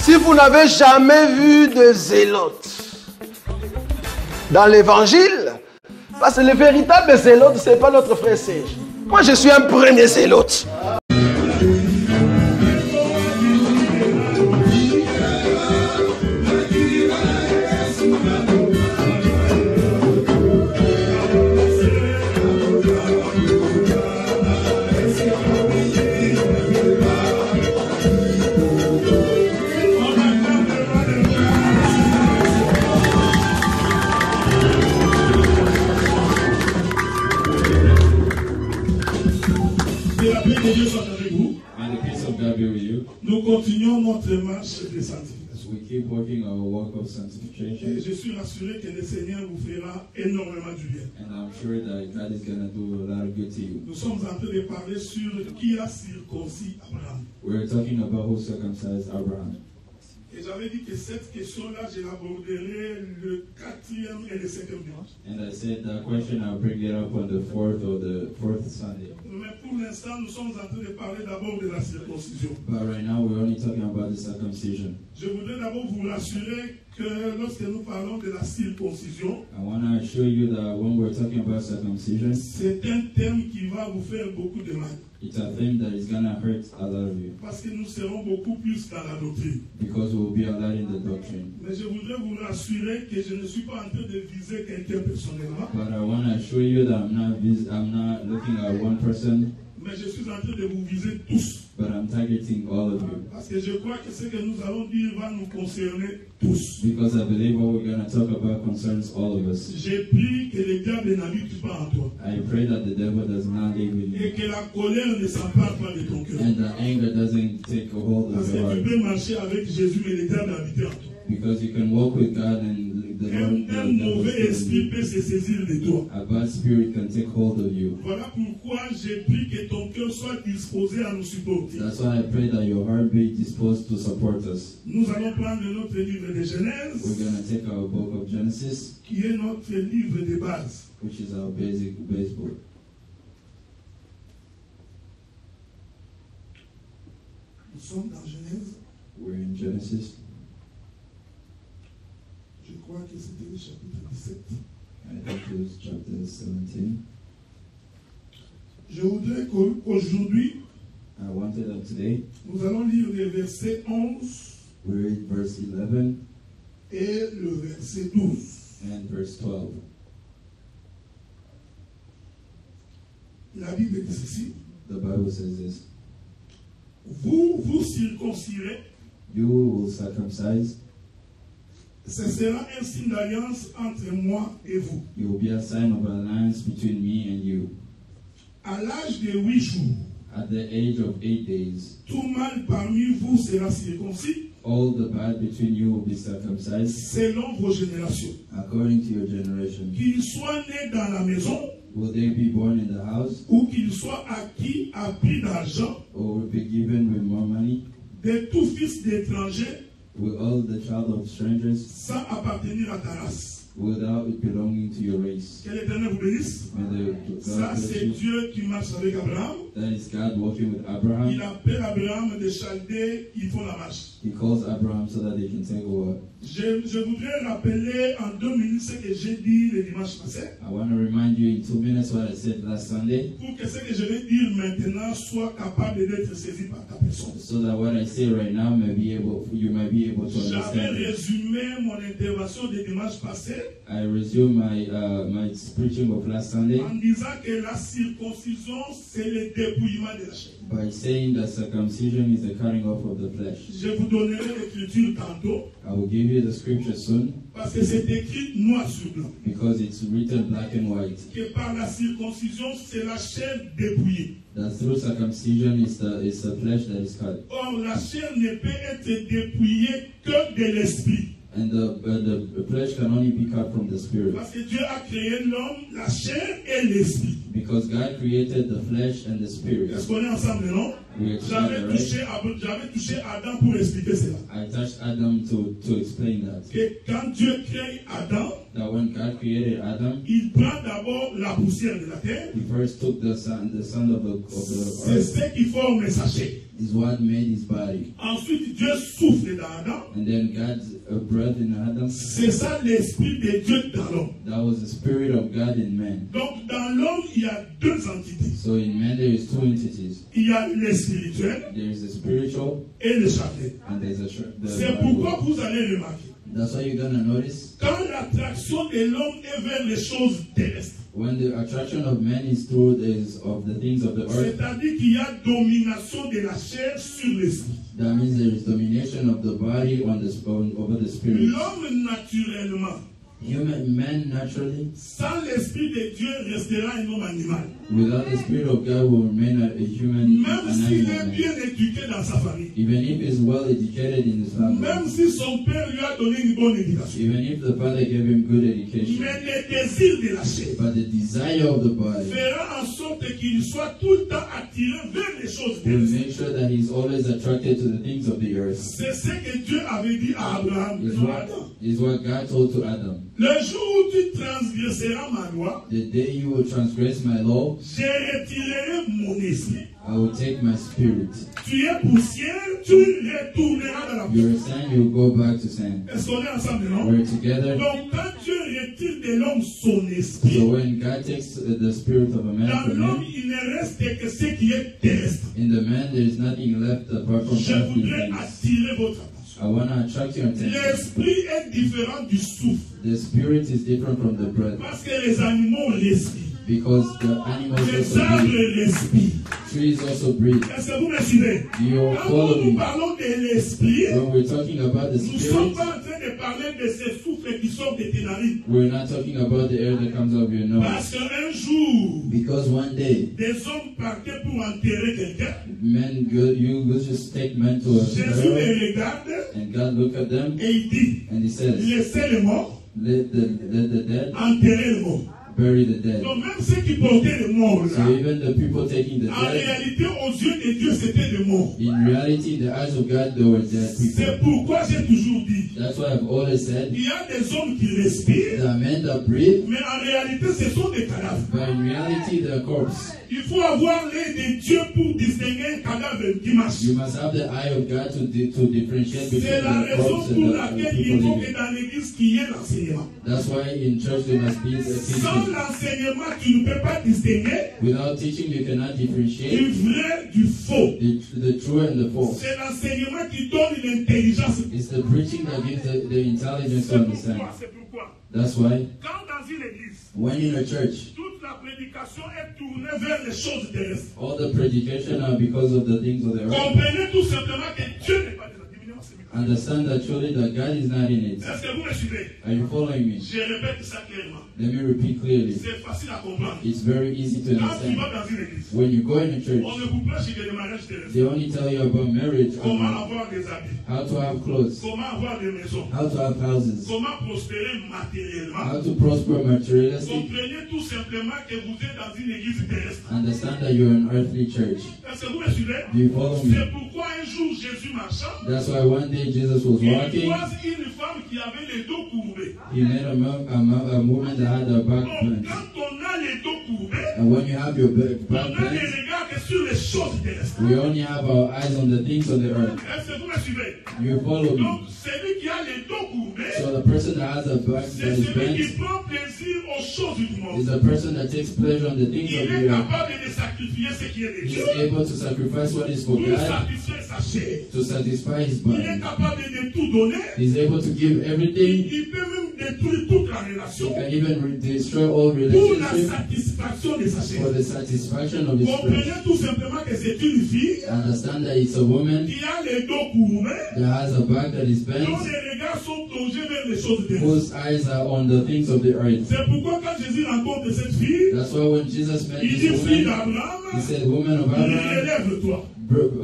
Si vous n'avez jamais vu de zélotes dans l'évangile, parce que le véritable zélote, ce n'est pas notre frère Serge. Moi, je suis un premier zélote. Nous continuons notre marche de sanctification. We keep working our work of sanctification. Et je suis rassuré que le Seigneur vous fera énormément du bien. And I'm sure that God is going to do a lot of good to you. Nous sommes en train de parler sur qui a circoncis Abraham. We're talking about who circumcised Abraham. Et j'avais dit que cette question-là, je l'aborderai le 4e et le 5e dimanche. And I said that question, I'll bring it up on the 4th Sunday. Mais pour l'instant, nous sommes en train de parler d'abord de la circoncision. But right now, we're only talking about the circumcision. Je voudrais d'abord vous rassurer que lorsque nous parlons de la circoncision, I want to assure you that when we're talking about circumcision, c'est un terme qui va vous faire beaucoup de mal. it's a thing that is going to hurt a lot of you. Parce que nous serons beaucoup plus dans la doctrine. Because we'll be a lot in the doctrine. Mais je voudrais vous rassurer que je ne suis pas en train de viser quelqu'un personnellement. But I want to assure you that I'm not looking at one person. Mais je suis en train de vous viser tous. But I'm targeting all of you. Parce que je crois que ce que nous allons dire va nous concerner tous. Because I believe what we're going to talk about concerns all of us. J'ai pris que le diable n'habite pas en toi. I pray that the devil does not live with Et you. que la colère ne s'empare pas de ton cœur. And the anger doesn't take a hold Parce of your que tu heart. peux marcher avec Jésus mais le diable habite en toi. Because you can walk with God and the Lord, Un mauvais esprit peut se saisir de toi. a bad spirit can take hold of you. Voilà pourquoi j'ai pris que ton cœur soit disposé à nous supporter. That's why I pray that your heart be disposed to support us. Nous allons prendre notre livre de We're Genèse, going to take our book of Genesis, qui est notre livre de base. which is our basic base book. Nous sommes dans Genèse. We're in Genesis. Je crois que c'était le chapitre 17. I think it was chapter 17. Je voudrais qu'aujourd'hui, I wanted that today. nous allons lire les versets 11 We read verse 11 et le verset 12. and verse 12. La Bible dit ceci. The Bible says this. Vous vous circoncirez. You will circumcise. Ce sera un signe d'alliance entre moi et vous. You will be a sign of alliance between me and you. À l'âge de 8 jours, At the age of 8 days, tout mâle parmi vous sera circoncis all the bad between you will be circumcised selon vos générations. according to your generation. Qu'il soit né dans la maison Will they be born in the house, ou qu'il soit acquis à prix d'argent or will be given with more money? de tout fils d'étranger Will all the child of strangers, sans appartenir à ta race. without it belonging to your race? Que l'Éternel vous bénisse. May the Ça, God bless c'est you. Dieu qui marche avec Abraham. That is God walking with Il Abraham. appelle Abraham de Chaldée, ils font la marche. He calls Abraham so that they can take over. Je voudrais rappeler en 2 minutes ce que j'ai dit le dimanche passé, I want to remind you in 2 minutes what I said last Sunday, pour que ce que je vais dire maintenant soit capable d'être saisi par ta personne. so that what I say right now you might be able to J'avais understand it. résumé mon intervention du dimanche passé I resume my preaching of last Sunday en disant que la circoncision, c'est le dépouillement de la chair. by saying that circumcision is the cutting off of the flesh. Je vous donnerai l'écriture tantôt, I will give you the scripture soon parce que c'est écrit noir sur blanc. because it's written black and white. Que par la circoncision, c'est la chair dépouillée. That through circumcision is the flesh that is cut. Or, la chair ne peut être dépouillée que de l'esprit. And the flesh can only be cut from the spirit. Parce que Dieu a créé l'homme, la chair et l'esprit. Because God created the flesh and the spirit. Est-ce qu'on est ensemble, non? We explained J'avais that, right? touché Adam pour expliquer cela. I touched Adam to explain that. Que quand Dieu crée Adam, That when God created Adam, il prend d'abord la poussière de la terre. He first took the sun of the C'est earth. ce qui forme sa chair. Is what made his body. Ensuite, Dieu souffle dans Adam. And then God's breath in Adam. C'est ça l'esprit de Dieu dans l'homme. That was the spirit of God in man. Donc, dans l'homme, il y a deux entités. So in man there is two entities. Il y a le spirituel There is the spiritual et le charnel. and there's the C'est pourquoi vous allez remarquer. That's why you're gonna notice Quand l'attraction de l'homme est vers les choses terrestres, when the attraction of man is through of the things of the earth. c'est-à-dire qu'il y a domination de la chair sur l'esprit. That means there is domination of the body over the spirit. L'homme naturellement, Man naturally, sans l'esprit de Dieu, restera un homme animal. without the spirit of God, will remain a human, Même an s'il animal est man. bien éduqué dans sa famille, Even if he's well educated in his family, même si son père lui a donné une bonne éducation, even if the father gave him good education, mais le désir de la chair but the desire of the body fera en sorte qu'il soit tout le temps attiré vers les choses will terrestres. make sure that he's always attracted to the things of the earth. C'est ce que Dieu avait dit à Abraham. Is what God told to Adam. Le jour où tu transgresseras ma loi, The day you will transgress my law, je retirerai mon esprit. I will take my spirit. Tu es poussière, tu retourneras dans la poussière. You're sand, you'll go back to sand. Est-ce qu'on est ensemble, non? We're together. Donc, quand Dieu retire de l'homme son esprit, So when God takes the spirit of a man dans from l'homme, him, il ne reste que ce qui est terrestre. in the man there is nothing left apart from Je earthly voudrais things. attirer votre attention. I want to attract your attention. L'esprit est différent du souffle. The spirit is different from the breath Parce que les animaux ont l'esprit. because the animals Les also arbres breathe. respirent. Trees also breathe. Est-ce que vous me suivez? You Quand follow nous me. parlons de l'esprit, When we're talking about the nous ne sommes spirit, pas en train de parler de ces souffles qui sortent de tes narines. we're not talking about the air that comes out of your nose. Parce qu'un jour, Because one day, des hommes partaient pour enterrer quelqu'un. you will just take men to a Jésus burial, les regarde and God look at them et il dit, and He says, laissez les morts let the dead enterrer les morts. bury the dead. Donc même ceux qui portaient les morts So là, even the people taking the en dead, réalité aux yeux de Dieu c'était des morts. in reality, in the eyes of God, they were dead people. C'est pourquoi j'ai toujours dit, That's why I've always said, il y a des hommes qui respirent, there are men that breathe, mais en réalité ce sont des cadavres. but in reality, they're corpse. Il faut avoir l'œil de Dieu pour distinguer un cadavre qui marche. You must have the eye of God to differentiate between C'est la the raison corpse pour and the laquelle il people faut que living. dans l'église qu'il y ait l'enseignement. That's why in church there must be a Sans teaching. l'enseignement, tu ne peux pas distinguer Without teaching, you cannot du differentiate vrai du faux. the true and the false. C'est l'enseignement qui donne l'intelligence. It's the preaching that gives the intelligence to understand. C'est pourquoi. That's why Quand dans une église, when in a church, toute la prédication est tournée vers les choses terrestres. all the predication are because of the things of the earth. Comprenez tout simplement que Dieu n'est pas déjà. Diminuez-moi ce micro. Understand that truly that God is not in it. Est-ce que vous me suivez? Are you following me? Je répète ça clairement. Let me repeat clearly. C'est facile à comprendre. It's very easy to Quand tu understand. vas dans une église, When you go in a on church, ne vous prêche que des mariages terrestres. they only tell you about marriage, Comment and avoir des habits, how to have clothes, comment avoir des maisons, how to have houses, comment prospérer matériellement. how to prosper materialistic. Comprenez tout simplement que vous êtes dans une église terrestre. Understand that you're an earthly church. Est-ce que vous me suivez? Do you follow me? C'est pourquoi un jour Jésus marchant, That's why one day Jesus was il walking. croise une femme qui avait les dos courbés. He met a woman that had her back Donc bent. quand on a les dos courbés, And when you have your back on a les bent, regards que sur les choses terrestres. we only have our eyes on the things of the earth. Est-ce que vous me suivez? You follow Donc me. celui qui a les dos courbés, So the person that has a back c'est that is celui qui bent prend plaisir aux choses du monde. is a person that takes pleasure on the things Il of est the earth. capable de sacrifier ce qui est de He's Dieu able to sacrifice what is for pour God satisfaire sa chair. to satisfy his Il est body. capable de tout donner. He's able to give everything. Il peut même détruire toute la He relation can even destroy all pour la relationships satisfaction de sa for chair. the satisfaction of his flesh. Comprenez tout simplement que c'est une fille Understand that it's a woman qui a les dos courbés, that has a back that is bent, dont les regards sont plongés vers les choses terrestres. whose eyes are on the things of the earth. C'est pourquoi quand Jésus rencontre cette fille, That's why when Jesus met il this dit fille woman, he d'Abraham, said, Woman of Abraham, relève-toi.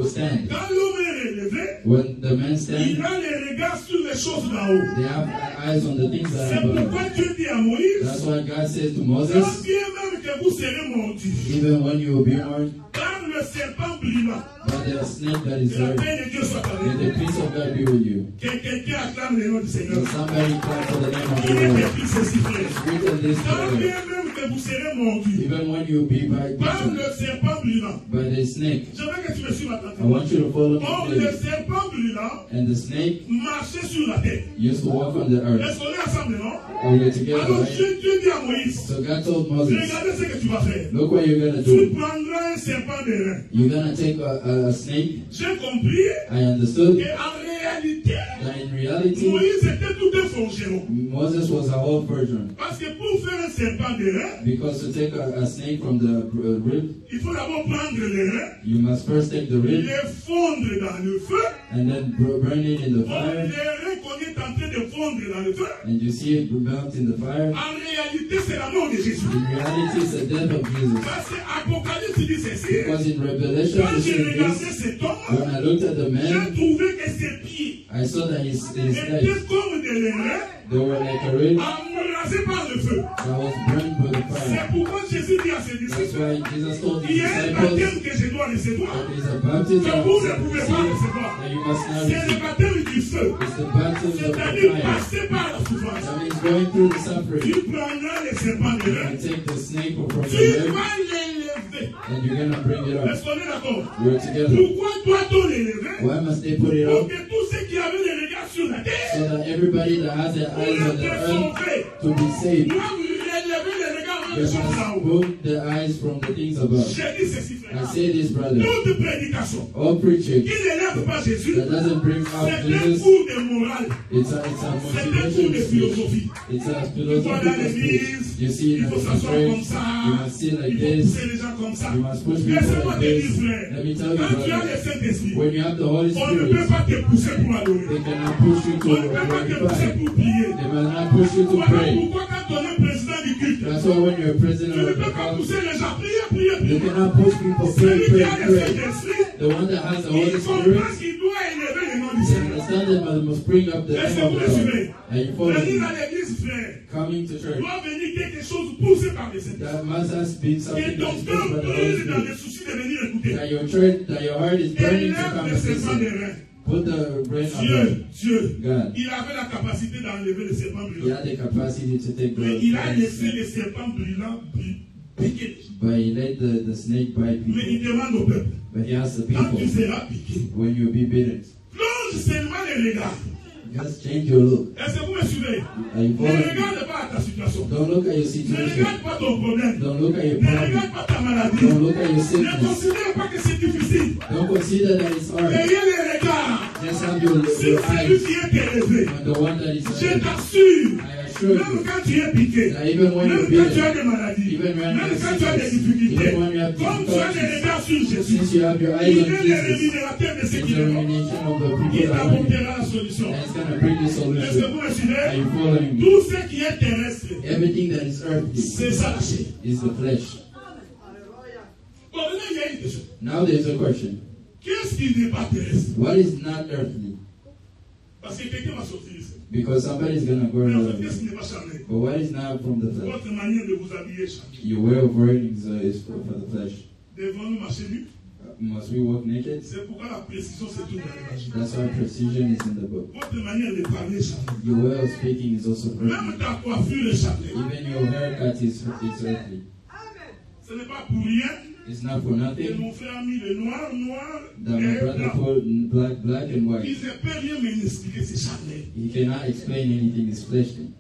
stand. Quand l'homme est relevé, When the men il stand, a les regards sur les choses d'en haut. they have eyes on the things that C'est are pourquoi above. Dieu dit à Moïse, That's why God says to quand Moses, bien même que vous serez mordus, even when you will be born, car le le serpent brûlant. But the snake that is Que la there, paix de Dieu soit avec may the vous. peace of God be with you. Que quelqu'un acclame le nom du Seigneur. So somebody clap for the name of Il the est Lord. écrit ceci, frère. Written this Quand prayer. bien même que vous serez mordus Even when you be par bitten le serpent brûlant. by the snake, Je veux que tu me suives I attentivement. want you to follow Or, me le clearly. serpent brûlant And the snake marchait sur la terre. used to walk on the earth. Est-ce qu'on est ensemble, non? Are we together, Alors right? Dieu dit à Moïse, So God told Moses, regardez ce que tu vas faire. look what you're going to Tu do. prendras un serpent de rein. You're going to take a snake. J'ai compris I understood qu'en réalité, that in reality, Moïse était tout un forgeron. Moses was a whole virgin. Parce que pour faire un serpent de rein, Because to take a snake from the rib, il faut d'abord prendre les reins, you must first take the rib les fondre dans le feu. and then burn it in the Or, fire. les reins qu'on est en train de fondre dans le feu, And you see it melt in the fire. en réalité, c'est la mort de Jésus. In reality, it's the death of Jesus. Parce que Apocalypse dit ceci. Because in Revelation, Quand it j'ai says regardé this. cet homme, When I looked at the j'ai man, trouvé que ses pieds I saw that his étaient legs, comme des reins they were like a rib embrasés par le feu. that was burned by the fire. C'est pourquoi Jésus dit à ses That's disciples, why Jesus told il his y a un disciples baptême que je dois recevoir. that there's a baptism Que of vous ne pouvez pas recevoir. that you must not C'est le receive. baptême du feu. It's the baptism of the C'est-à-dire fire. passer par la souffrance. That means going through the suffering. Tu prendras les serpents de You reins. take the snake from Tu the rib vas l'élever. and you're going to bring it up. Est-ce qu'on est d'accord? We're together. Pourquoi doit-on l'élever? Why must they put it Pour up? que tous ceux qui avaient les regards sur la terre, So that everybody that has their pour eyes on the être earth sauvés, to be saved. doivent relever les regards vers They les choses must en haut. move their eyes from the things above. J'ai dit ceci, I frère. say this, brother. Toute prédication All preaching qui n'élève pas Jésus, that doesn't bring c'est out un Jesus, cours de morale. it's a C'est un cours motivation de speech. philosophie. It's a Il faut aller à philosophical speech. l'église, You see il in faut the s'asseoir comme church, ça, you must sit like il faut this, pousser les gens comme ça. you must push people Laissez-moi like te dire, this. frère, Let me tell you, quand tu as brother, le Saint-Esprit, when you have the Holy on ne peut Spirit, pas te pousser pour adorer. they cannot push you to On ne peut pas te pousser glorify. pour prier. They must not push you to Voilà pray. pourquoi quand on est président du culte, That's why when you're tu president ne of peux the pas council, pousser les gens. Priez, priez, you priez. cannot push people Celui qui pray, a le pray. Saint-Esprit, The one that has the il Holy comprend Spirit, qu'il doit élever le nom du they Seigneur. understand that they must bring up the name Laissez-vous of me God. suivre. Are you following Venir me? à l'église, frère, Coming to church. doit venir quelque chose poussé par le Saint-Esprit. That must have been Que something ton that's pushed cœur by the Holy brûle dans Spirit. le souci de venir écouter. That your church, that your heart is burning to Élève come le and serpent des listen. reins. Put the brain on Dieu, God. il avait la capacité d'enlever le serpent He brûlant. had the capacity to take Mais il a laissé snake, le serpent brûlant piquer. but he let the snake bite Mais il people. demande au peuple, But he asked the quand tu people, seras piqué, when you be bitten, plonge seulement les regards. just change your look. Est-ce que vous me suivez? Are you Ne following me? regarde pas ta situation. Don't look at your Ne situation. regarde pas ton problème. Don't look at your Ne problem. regarde pas ta maladie. Don't look at your Ne sickness. considère pas que c'est difficile. Don't consider that it's hard. Ayez les regards. Just have your C'est eyes celui qui est élevé. on the one that is Je ahead. t'assure. I assure Même you quand tu es piqué, that even when même you're quand tu as bitten, des maladies, even when même you have quand tu as des sickness, difficultés, even when you have comme tu as des difficulties, regards sur Jésus, since you have your eyes il on est le Jesus, rémunérateur de ceux it's qui the le font. rumination of the Il people that want it. t'apportera la solution. And it's going to bring the Est-ce que solution. vous me Are suivez? you following me? Tout ce qui est terrestre, Everything that is earthly c'est ça la chair. is the flesh. Bon, maintenant, il y a une question. Now there's a question. Qu'est-ce qui n'est pas terrestre? What is not earthly? Parce que quelqu'un va sortir ici. Because somebody's going to go Mais en fait, around. qu'est-ce qui n'est pas charnel? But what is not from the flesh? Votre manière de vous habiller charnel. Your way of wearing is for the flesh. Devons-nous marcher nus? Must we walk naked? C'est pourquoi la précision se trouve dans l'évangile. That's why precision is in the book. Votre manière de parler charnel. Your way of speaking is also Même earthly. ta coiffure est charnelle. Even your haircut is earthly. Ce n'est pas pour rien It's not for que nothing mon frère a mis le noir, noir that my et brother blanc. put black and Il white. ne peut rien m'expliquer, c'est charnel. He cannot explain anything, it's fleshly.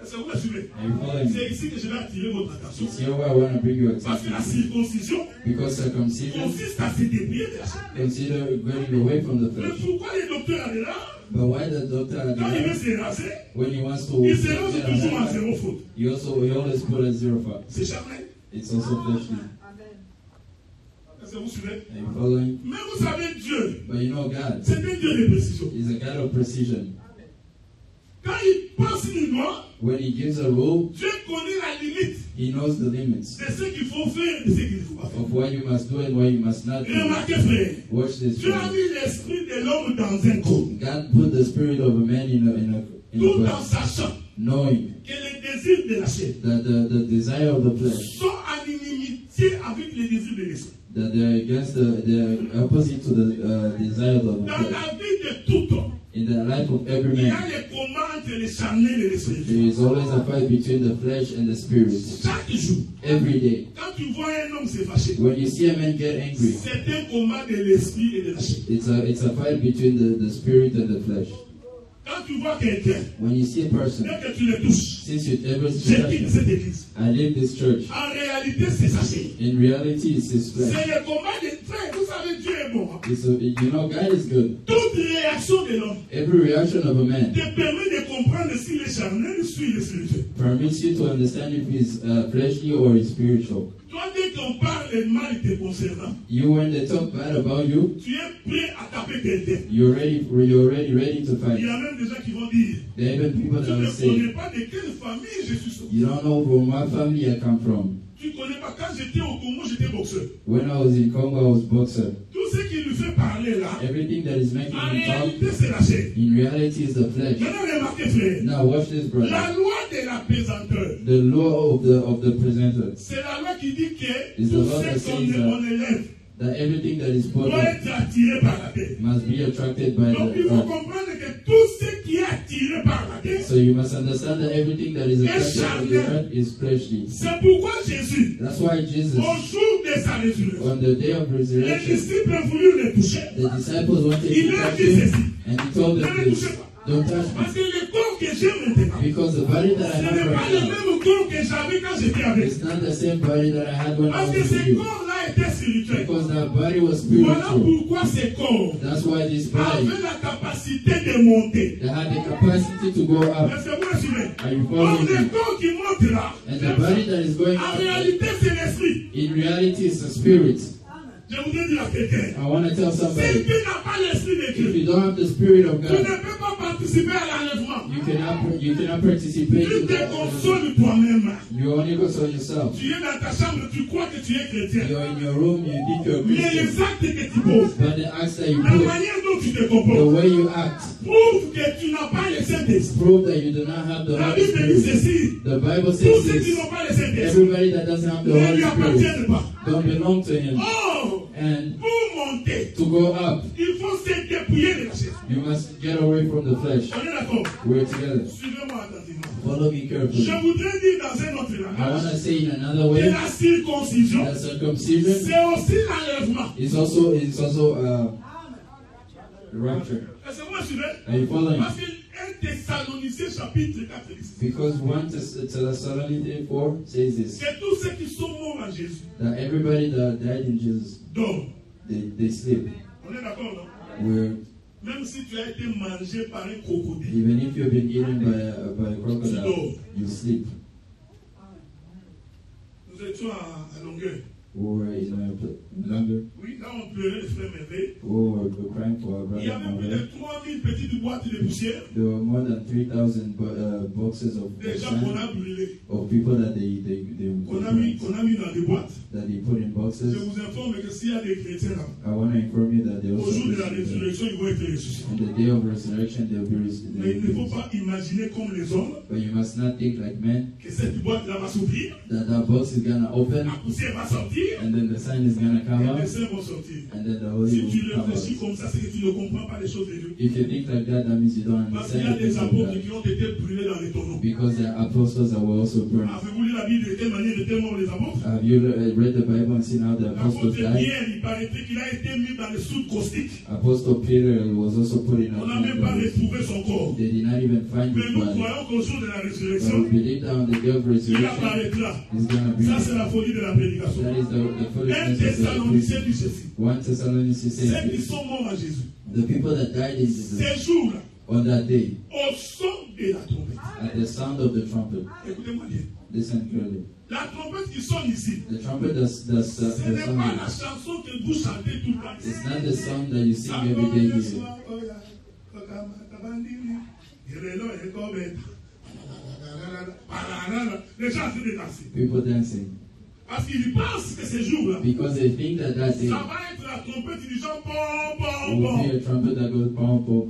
Est-ce que vous me suivez? Are you following C'est me? ici que je vais attirer votre attention. It's here where I want to bring your Parce que la attention. circoncision Because circumcision consiste à se dépouiller de la chair. consider going away from the Mais flesh. pourquoi les docteurs allaient là? But why the doctor at the Quand il veut end, se raser, when he wants to il se rase get toujours a à zéro haircut, faute. he always put a zero fault. C'est charnel. It's also fleshly. Est-ce que vous suivez? Are you following? Mais vous savez, Dieu, But you know God c'est un Dieu de précision. is a God of precision. Quand il passe une loi, When he gives a rule, Dieu connaît la limite he knows the limits de ce qu'il faut faire et de ce qu'il ne faut pas faire. of what you must do and what you must not do. Remarquez, frère, Watch this. Dieu a friend. mis l'esprit de l'homme dans un corps, God put the spirit of a man in a tout en body, sachant knowing que les désirs de la chair that the desire of the flesh sont en inimitié avec les les désirs de l'esprit. that they're against they're opposite to the desires of the Dans flesh. la vie de tout homme, In the life of every il y a man, des combats entre les charnels et les there spirituels. is always a fight between the flesh and the spirit. Chaque jour, Every day. quand tu vois un homme se fâcher, When you see a man get angry, c'est un combat de l'esprit et de la chair. it's a fight between the spirit and the flesh. Quand tu vois quelqu'un, When you see a person, dès que tu le touches, since you ever j'ai quitté touch him, cette église. I leave this church. En réalité, c'est sa chair. In reality, it's his C'est flesh. le combat des frères. Vous savez, Dieu est bon. Hein? You know, God is good. Toute réaction de l'homme Every reaction of a man te permet de comprendre si les charnels suivent les spirituels. permits you to understand if he's fleshly or he's spiritual. Toi, dès qu'on parle de mal te concernant, You, when they talk bad about you, tu es prêt à taper quelqu'un. you're already ready to Il fight. y a même des gens qui vont dire, There are even people tu that ne will say, connais pas de quelle famille je suis sorti. you don't know from what family I come from. Tu ne connais pas. Quand j'étais au Congo, j'étais boxeur. When I was in Congo, I was boxer. Tout ce qui lui fait parler là, Everything that is making en him talk, réalité, c'est la chair. in reality, is the flesh. Maintenant, remarquez, frère, Now, watch this, brother. la loi de la pesanteur, The law of the presenter, c'est la loi qui dit que Is the tout law that ce qu'on says that on élève that everything that is put doit up être attiré par la terre. must be attracted by Donc il the faut earth. comprendre que tout ce qui est attiré par la terre, So you must understand that everything that is attracted of the earth is fleshly. c'est pourquoi Jésus, That's why Jesus, au jour de sa résurrection, on the day of les resurrection, disciples ont voulu le toucher. the disciples wanted Il to leur touch dit him, ceci, and he told ne them le this, touchez pas. don't touch Parce me, que le corps que j'ai maintenant, because the body that I ce have n'est pas right le now même corps que j'avais quand j'étais avec. is not the same body that I had when I Parce que was with ce you, corps-là était spirituel. because that body was Voilà spiritual. pourquoi ce corps That's why this body avait la capacité de monter. that had the capacity to go up. Est-ce que vous me suivez? Are you Donc following le me? corps qui monte là, And the body that is going en up, réalité c'est l'esprit. in reality, is the spirit. Je voudrais dire à quelqu'un, I want to tell si somebody, tu n'as pas l'esprit de if Dieu, you don't have the spirit of tu ne God, peux pas participer à l'enlèvement. you cannot participate Tu in te that. consoles toi-même. You only console yourself. Tu es dans ta chambre, tu crois que tu es chrétien. You're in your room, you think you're Mais Christian. les actes que tu poses, But the acts that you la put, manière dont tu te the comportes, way you act, prouve que tu n'as pas le Saint-Esprit. prove that you do not have the La Holy Bible dit Spirit. ceci, The Bible tous says ceux qui this. n'ont pas le Saint-Esprit Everybody that doesn't have the ne Holy lui Spirit appartiennent pas. don't belong to Him. Oh, And pour monter, to go up, il faut se dépouiller de la chair. you must get away from the flesh. On est d'accord? We're together. Suivez-moi attentivement. Follow me carefully. Je voudrais dire dans un autre I want langage to say in another que way, la circoncision, that circumcision c'est aussi l'enlèvement. is also rapture. Est-ce que vous me suivez? Are you following? Parce que 1 Thessaloniciens chapitre 4 dit Because 1 Thessalonians 4 says this, que tous ceux qui sont morts en Jésus that everybody that died in Jesus, dorment. they sleep. On est d'accord, non? Where Même si tu as été mangé par un crocodile, even if you've been eaten by a crocodile, you sleep. nous étions à longueur. Or in a longer, Oui, là on pleurait les frères Merveille. or we're crying for our Il y brother avait plus de Manuel. 3000 petites boîtes de poussière. There were more than 3,000 boxes of Des gens qu'on a sand, brûlés, of people that they qu'on a mis dans des boîtes. that they put in Je boxes. vous informe que s'il y a des chrétiens là, I want to inform you that they au also jour de la receive résurrection, ils vont être ressuscités. on the day of resurrection they'll be Mais il ne faut received. pas imaginer comme les hommes But you must not think like men que cette boîte là va s'ouvrir, that box is gonna open la poussière va sortir, and then the sign is gonna come et out les saints vont sortir. and then the Holy Si tu will come réfléchis out. comme ça, c'est que tu ne comprends pas les choses de Dieu. If you think like that, that means you don't Parce qu'il y understand a the things des of apôtres God. qui ont été brûlés dans les tonneaux. Because the apostles that were also burned. Avez-vous lu la Bible de quelle manière étaient morts les apôtres? Have you read the Bible and seen how the apostles L'apôtre died? Pierre, il paraîtrait qu'il a été mis dans le soude caustique. Apostle Peter was also put in On n'a même pas a retrouvé son corps. they did not even find Mais his nous body. croyons qu'au jour de la But résurrection, we believe that on the day of il resurrection, apparaîtra. he's gonna be. Ça, c'est la folie de la prédication. That is the 1 foolishness of the Thessaloniciens preaching. dit ceci. 1 Thessalonians Ceux says qui this. sont morts en Jésus, The people that died in Jesus ces jours-là, on that day, au son de la trompette. at the sound of the trumpet, Écoutez-moi bien. listen clearly. La trompette qui sonne ici, The trumpet ce the n'est song pas la chanson que vous chantez tout le temps. it's not the song that you sing every day here. Les gens se danser. People dancing. Parce qu'ils pensent que ces jours-là, Because they think that that day ça va être la trompette qui dit bon, bon, will be bon. a trumpet that goes pom pom.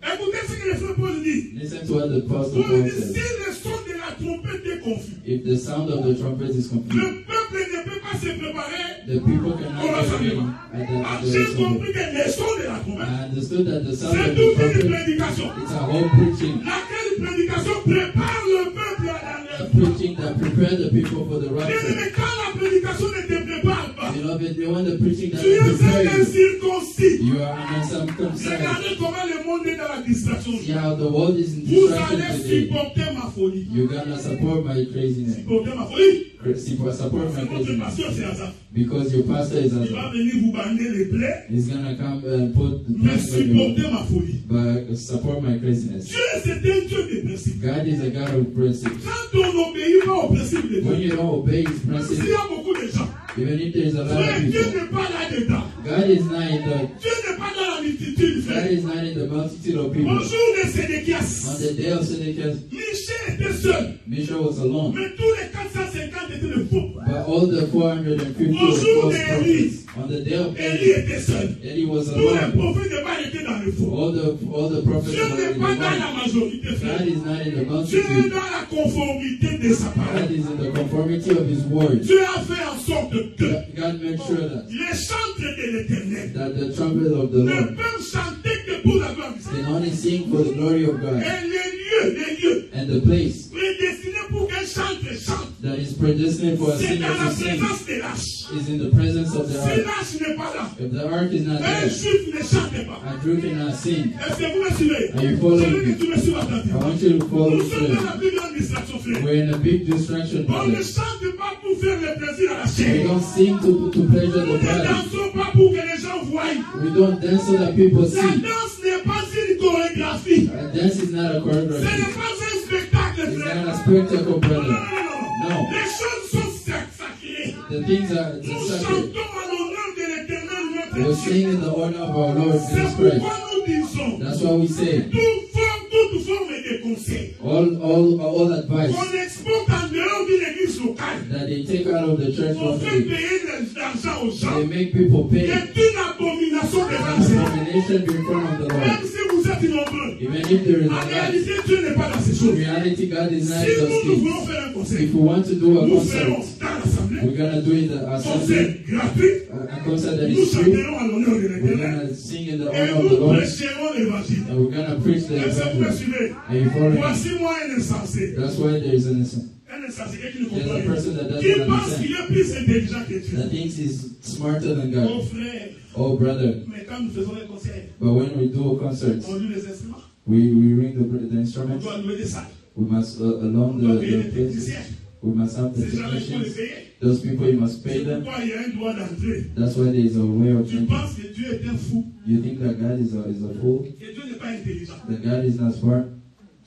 Écoutez ce que les frères Paul dit. Listen to what the apostle Paul Paul dit, si says. le son de la trompette est confus, If the sound of the trumpet is le confused, peuple ne peut pas se se préparer the people au cannot get ready rassemblement. at the J'ai assembly. compris que le son de la trompette, I understood that the sound c'est of the toute une trumpet, prédication. it's a whole preaching. Laquelle prédication prépare le peuple à A la preaching that prepared the people for the rapture. Mais quand la prédication ne te prépare pas, Beloved, they want the preaching that tu es will prepare un you. incirconcis. You are uncircumcised. Regardez comment le monde est dans la distraction. See how the world is in Vous distraction allez today. supporter ma folie. You're gonna support my craziness. Supporter ma folie. Support my Votre craziness. pasteur, c'est hasard. Because your pastor is Il va Azar. venir vous bander les plaies, He's gonna come and put the mais things on you. supporter ma folie. But support my craziness. Dieu, c'est un Dieu de principe. God is a God of principles. Quand on n'obéit pas au principe de When Dieu, you don't obey His s'il principles, y a beaucoup de gens, even if there's a lot frère, of Dieu people, n'est pas là-dedans. God is not in the Dieu n'est pas dans la multitude, God frère. is not in the multitude of people. Au jour de On Sédéchias, the day of Sedekias, Michel était seul, Misha was alone. mais tous les 450 étaient de faux. But all the 450 were false prophets. On the day of Élie Eli, était seul. Eli was Tous les alone. prophètes de Baal étaient dans le faux. All the prophets Dieu were n'est in pas the dans line. la majorité, frère. God is not in the Dieu est multitude. dans la conformité de sa God parole. is in the conformity of His word. Dieu a fait en sorte que God made sure that, les chantres de l'éternel that the trumpet of the ne Lord peuvent chanter que pour la gloire du can Seigneur. only sing for the glory of God. Et les lieux And the place prédestinés pour qu'un chantre chante, that is predestined for a c'est singer dans la to sing présence des lâches. is in the presence of the Si ark. lâche n'est pas là, If the ark is not un there, juif ne chante pas. a Jew cannot sing. Est-ce que vous me suivez? Are you following Je veux me? que tu me suives I attentivement. want you to follow Nous sommes dans la through. plus grande distraction, frère. We're in a big distraction, On ne brother. chante pas pour faire le plaisir à la We chair. don't sing to pleasure Nous the ne body. dansons pas pour que les gens voient. We don't dance so that people La see. danse n'est pas une chorégraphie. Dance is not a Ce choreography. n'est pas un spectacle, It's frère. not a spectacle, Non, brother. non, non. No. Les choses sont sacrées. The things are Nous sacred. chantons à l'honneur de l'éternel We notre sing Dieu. in the honor of our Lord C'est Jesus pourquoi Christ. nous disons That's why we say toute forme de conseil all advice qu'on exporte en dehors d'une église locale. that they take out of the church On fait locally. payer l'argent aux gens. They make people pay C'est une abomination devant le an Seigneur. abomination in front of the Même Lord. si vous êtes nombreux, Even if there is en a lot, réalité, Dieu n'est pas dans ces in choses. reality, God is not Si in those nous things. voulons faire un conseil, If we want to do a nous concert, ferons dans l'assemblée, we're gonna do it at assembly, conseil gratuit, a concert that nous is free. chanterons à l'honneur de We're l'éternel gonna sing in the et honor of the nous Lord, prêcherons l'évangile. and we're gonna preach the Est-ce que vous me evangel. suivez? Are you following? Voici moi un insensé. That's why there is an innocent Un insensé, quelqu'un qui ne There's comprend a person that rien. doesn't Qui pense understand. qu'il est plus intelligent que Dieu. that thinks he's smarter than Oh God. frère, Oh brother, mais quand nous faisons les concerts, but when we do concerts, on joue les instruments, we ring the on instruments. doit louer des salles, We must along on doit payer the les places. techniciens. We must have the Ces gens-là, il faut les technicians. payer. Those people you must pay C'est them. pourquoi il y a un droit d'entrée. That's why there is a way of Tu thinking. penses que Dieu est un fou, You think that God is a fool? que Dieu n'est pas intelligent. That God is not smart?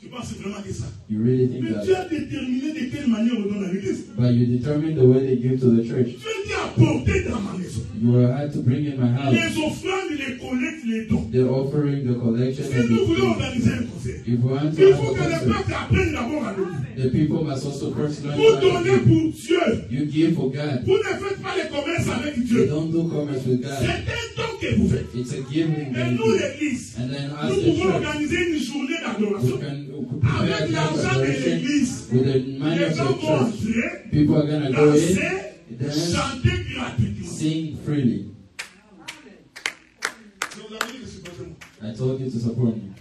Tu penses vraiment que ça. You really think Mais Dieu that? a déterminé de quelle manière on donne à l'église. But you determine the way they give to the church. Dieu dit apporter dans ma maison. You had to bring in my house Les offrandes, les collectes, les dons. the offering, the collection, Si and nous voulons the organiser un concert, if we want to il have faut a que le concert, peuple apprenne d'abord à donner. the people must also first learn Vous how to donnez give. pour Dieu. You give for God. Vous ne faites pas les commerces avec You Dieu. don't do commerce with C'est God. un don que vous faites. It's a giving that Et you nous, do. l'église, And then nous as the pouvons church, organiser une journée we d'adoration. can prepare Avec a time of l'argent de adoration l'église, with the money les of gens the vont church. entrer, People are gonna go in, danser, dance, chanter gratuitement. sing freely. Je vous avais dit que supposez-moi. I told you to support me.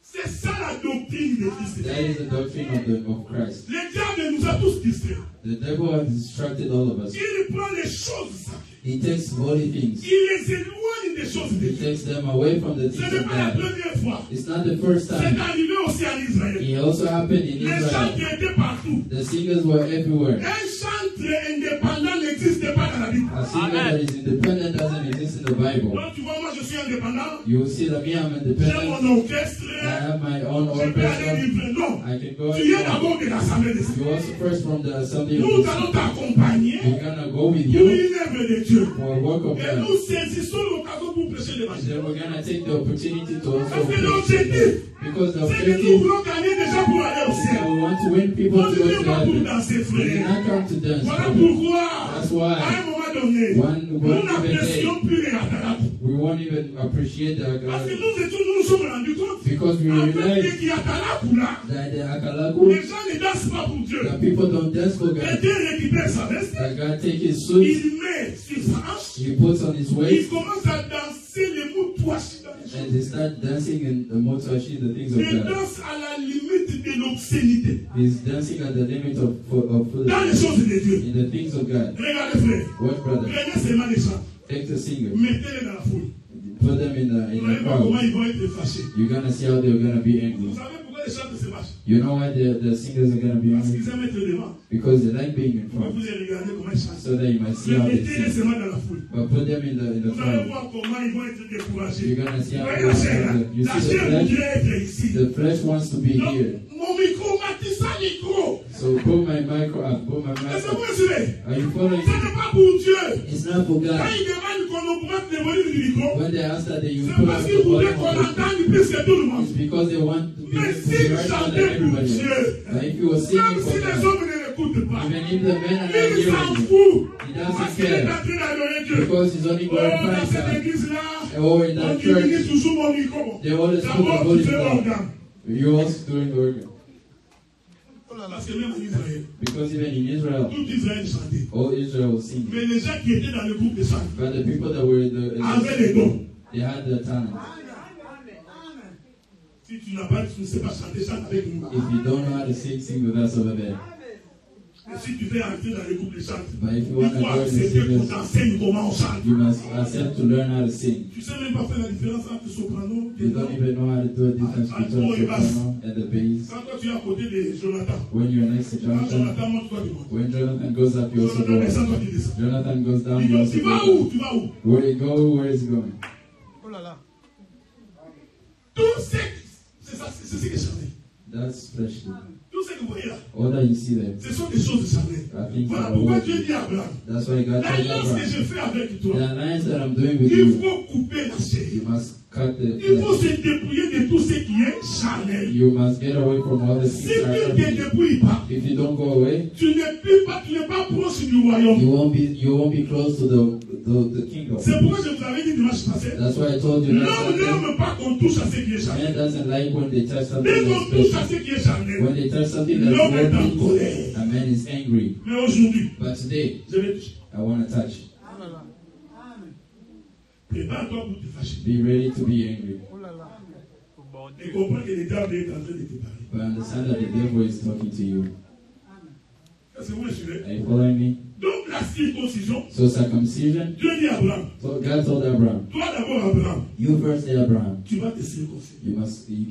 C'est ça la doctrine des fils de That Dieu. is the doctrine of Christ. Le diable nous a tous distraits. The devil has distracted all of us. Il prend les choses sacrées. He takes holy things. Il les éloigne des choses de He Dieu. takes them away from the Ce things n'est of pas la God. première fois. It's not the first C'est time. arrivé aussi en Israël. It also happened in Les chantres Israel. étaient partout. The singers were everywhere. Un chantre indépendant n'existe pas dans la Bible. A singer that is independent doesn't exist in the Bible. Donc tu vois, moi je suis indépendant. You will see that me, I'm J'ai independent. mon orchestre. I have my own Je peux aller orchestra. libre. Non. I can go Tu viens and d'abord de l'Assemblée des you Saints. also first from the assembly of Nous the allons Saints. t'accompagner We're gonna go with pour you une œuvre de Dieu. for a work of Et God. nous saisissons l'occasion pour prêcher And l'évangile. then we're gonna take the opportunity to also Parce que preach. l'objectif, Because the c'est que nous objective voulons gagner des gens pour aller au is ciel. that we want to win people On to ne go vient to pas pour heaven. danser, We did frère. not come to dance. Voilà brother. pourquoi, That's à why un moment donné, one nous given day n'apprécions plus les Atalapes. we won't even appreciate that Parce que God. nous nous sommes rendus compte. Because we En fait, realize qu'il y a Talakula. that the Les Akalaku, gens ne dansent pas pour Dieu. the people don't dance for Et God. Dieu récupère sa veste. That God take his suit, Il met sur sa hanche. he puts on his Il waist, commence à danser les mots touachés dans les and choses. they start dancing in the motashi, the things of Il God. danse à la limite de l'obscénité. He's dancing at the limit of Dans les choses de Dieu. in the things of God. Regardez, frère. What, brother? Prenez seulement les chants. Take the singer, Mettez-les dans la foule. put them in Vous the n'allez pas comment crowd. ils vont être fâchés. You're gonna see how they're gonna be angry. Vous savez pourquoi les chants se fâchent? You know why the singers are gonna be Parce angry? qu'ils aiment être devant. Because they like being in Vous front, les regardez comment ils chantent. so that you might see Mais how they mettez-les sing. seulement dans la foule. But put them in the Vous allez crowd. voir comment ils vont être découragés. You're gonna see Vous how voyez la chair, là? you La see chair the voudrait flesh. être ici. The flesh wants to be Donc, here. mon micro, ma tissa micro. So pull my micro up, pull my mic Est-ce que up. vous me suivez? Are you following? Ce n'est pas pour Dieu. It's not for Quand God. ils demandent qu'on augmente le volume du micro, When they ask that, you c'est pull parce up qu'ils the voudraient volume qu'on of it. entende plus que tout le monde. It's because they want to be, Mais to si be vous right on chantez pour everybody. Dieu, But if you were singing même for si les God, hommes ne l'écoutent pas, even if the men are not il s'en hearing you, fout. he Parce doesn't qu'il est en care. train d'adorer Dieu. Because he's only Oh, dans glorifying cette God. église-là, Oh, in on that diminue church, toujours mon micro. they always put the D'abord, tu volume fais down. l'organe. You're also doing organ. Parce que même en Israël, Because even in Israel, tout Israël chantait. all Israel was singing. Mais les gens qui étaient dans le groupe de chant But the people that were in the avaient les dons. they had the talent. Si tu ne sais pas chanter, chante avec nous. If you don't know how to sing, sing with us over there. Et si tu veux entrer dans le groupe de chant, But if il you want to faut join the accepter qu'on singers, t'enseigne comment on chante. you must accept to learn how to sing. Tu sais même pas faire la différence entre soprano You et don't non. even know how to do a difference between soprano and the bass. Quand toi tu es à côté de Jonathan, When you're next to quand Jonathan, Jonathan monte, toi tu montes. when Jonathan goes up, you also Jonathan go descend, toi up. tu descends. Jonathan goes down, Il you dit, also tu go vas up. où? Tu vas où? Where you go, where is he going? Tout c'est ça, c'est ce que chanter. That's fleshly. Tout ce que vous voyez là, All that you see there, ce sont des choses de chanter. I think Voilà are pourquoi worthy. Dieu dit à Abraham, That's why God told l'alliance que Abraham, je fais avec the toi, alliance that I'm doing with il you, faut couper la chair. you must cut the Il faut flesh. se dépouiller de tout ce qui est charnel. You must get away from all the Si things that are tu ne te earthly. dépouilles pas, If you don't go away, tu n'es pas proche du royaume. you won't be close to the kingdom. C'est pourquoi je vous avais dit dimanche passé, That's why I told you l'homme last Sunday, n'aime pas qu'on touche à ce qui est charnel. man doesn't like when they touch something Dès qu'on that's touche à special. ce qui est charnel, When they touch something that's l'homme est en worthy, colère. a man is angry. Mais aujourd'hui, But today, je vais toucher. I want to touch. Prépare-toi pour te fâcher. Be ready to be angry. Et comprends que le diable est en train de te parler. But understand that the devil is talking to you. Est-ce que vous me suivez? Are you following me? Donc la circoncision, So circumcision, Dieu dit à Abraham, so God told Abraham, toi d'abord Abraham, you first, Abraham, tu vas te circonciser. you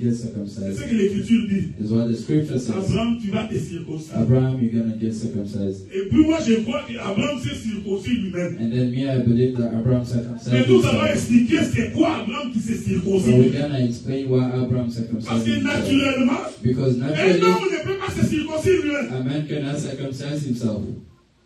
get C'est circumcised. ce que l'Écriture dit. Is what the scripture says. Abraham, tu vas te circonciser. Abraham, you're gonna get circumcised. Et puis moi je crois qu'Abraham s'est circoncis lui-même. And then me, I believe that Abraham Mais circumcised nous allons himself. expliquer c'est quoi Abraham qui s'est So circoncis. we're gonna explain why Abraham Parce circumcised que himself. naturellement, Because un naturally, homme ne peut pas se circoncire lui-même. a man cannot circumcise himself.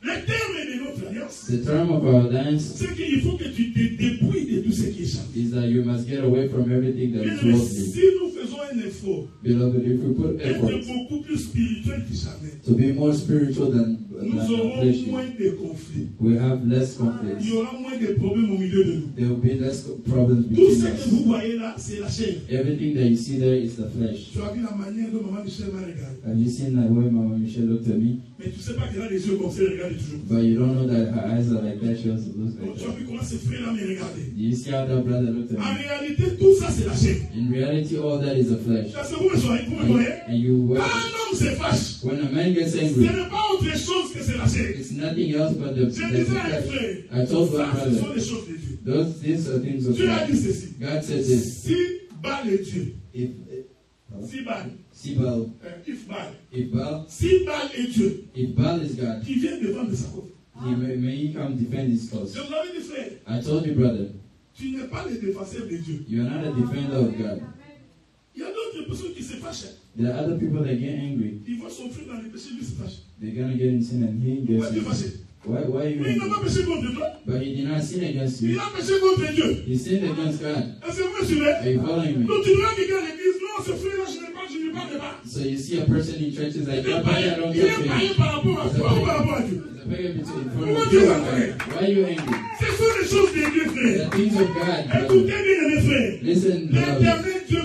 Le terme de notre alliance, The term of our alliance c'est qu'il faut que tu te dépouilles de tout ce qui est charnel. is that you must get away from everything that is Mais worldly. si nous faisons un effort Beloved, if we put d'être effort beaucoup plus spirituel que jamais, to be more spiritual than nous aurons fleshly, moins de conflits. we have less Il conflicts. y aura moins de problèmes au milieu de nous. There will be less problems Tout between ce que us. vous voyez là, c'est la chair. Everything that you see there is the flesh. Tu as vu la manière dont Maman Michel m'a regardé. Have you seen that way Mama Michelle looked at me? Mais tu ne sais pas qu'elle a les yeux comme ça, elle regarde toujours. But you don't know that her eyes are like that, she also looks like Donc, tu as that. vu comment ce frère-là me regardait. Do you see how that brother looked En at me? réalité, tout ça, c'est la chair. In reality, all that is the flesh. Parce que vous me voyez. And you, Quand un homme se fâche, when a man gets ce angry, n'est pas autre chose que c'est la chair. it's nothing else but the Je disais à un flesh. frère, I told one ça, ce brother, sont des choses de Dieu. these are things of Dieu a dit God. ceci. God said this. Si Baal est Dieu, If si Baal, Baal, if Baal, si Baal est Dieu, if Baal is God, qui vient défendre sa cause. may he come defend his cause. Je vous l'avais dit, frère, I told you, brother, tu n'es pas le défenseur de Dieu. you are not a defender of God. Il y a d'autres personnes qui se fâchent. There are other people that get angry. Ils vont souffrir dans les péchés, lui se fâche. They're gonna get in sin and he Pourquoi gets tu es in. fâché? Why are you Mais il n'a angry? pas péché contre toi. But he did not sin against Il you. a péché contre Dieu. He sinned against God. Est-ce que vous me suivez? Are you following me? Donc tu verras quelqu'un à l'église, non, ce frère-là, je ne parle pas. So you see a person in church is like, Il est "Yeah, but I don't païen touch me." par rapport à toi ou par rapport à Dieu. It's a beggar between in front Pourquoi of tu es you. angry? Why are you angry? Ce sont des choses de Dieu, frère. The things of God, brother. Écoutez bien, mes frères. Listen, brother. L'éternel Dieu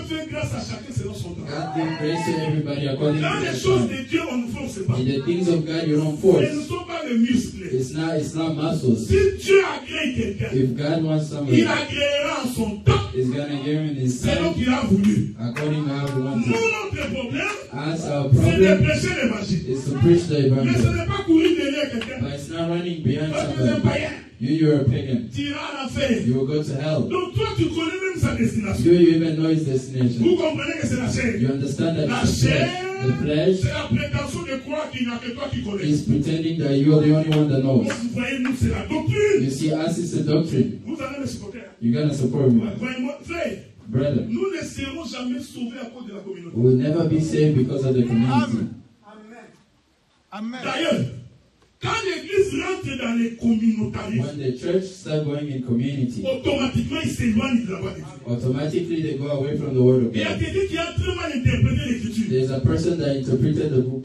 somebody according Dans to les the choses time. de Dieu, on ne force pas. In the things of God, you don't Ce ne force. sont pas les muscles. It's not muscles. Si Dieu agrée quelqu'un, If God wants somebody, il agréera en son temps. He's gonna give him His C'est donc time qu'il a voulu. according to how He Nous, wants it. notre problème, As our c'est de problem prêcher l'évangile. is to preach the Mais ce evangel, n'est pas courir derrière quelqu'un. but it's not running behind Parce que c'est un somebody. païen. You're a pagan. Tu iras à l'enfer. You will go to hell. Donc toi, tu connais même sa destination. You even know His Vous destination. comprenez que c'est la chair. You understand that La it's the chair, flesh. The flesh c'est la prétention de croire qu'il n'y a que toi qui connais. is pretending that you are the only one that knows. Vous voyez, nous, c'est la doctrine. You see, as it's a doctrine, Vous allez le supporter. you're gonna support me. Voyez-moi, frère, Brother, nous ne serons jamais sauvés à cause de la communauté. we will never be saved because of the community. D'ailleurs, quand l'église rentre dans les communautarismes, When the church start going in community, automatiquement, ils s'éloignent de la voie de Dieu. automatically they go away from the word of Il y a God. quelqu'un qui a très mal interprété l'écriture. There's a person that interpreted the Oh,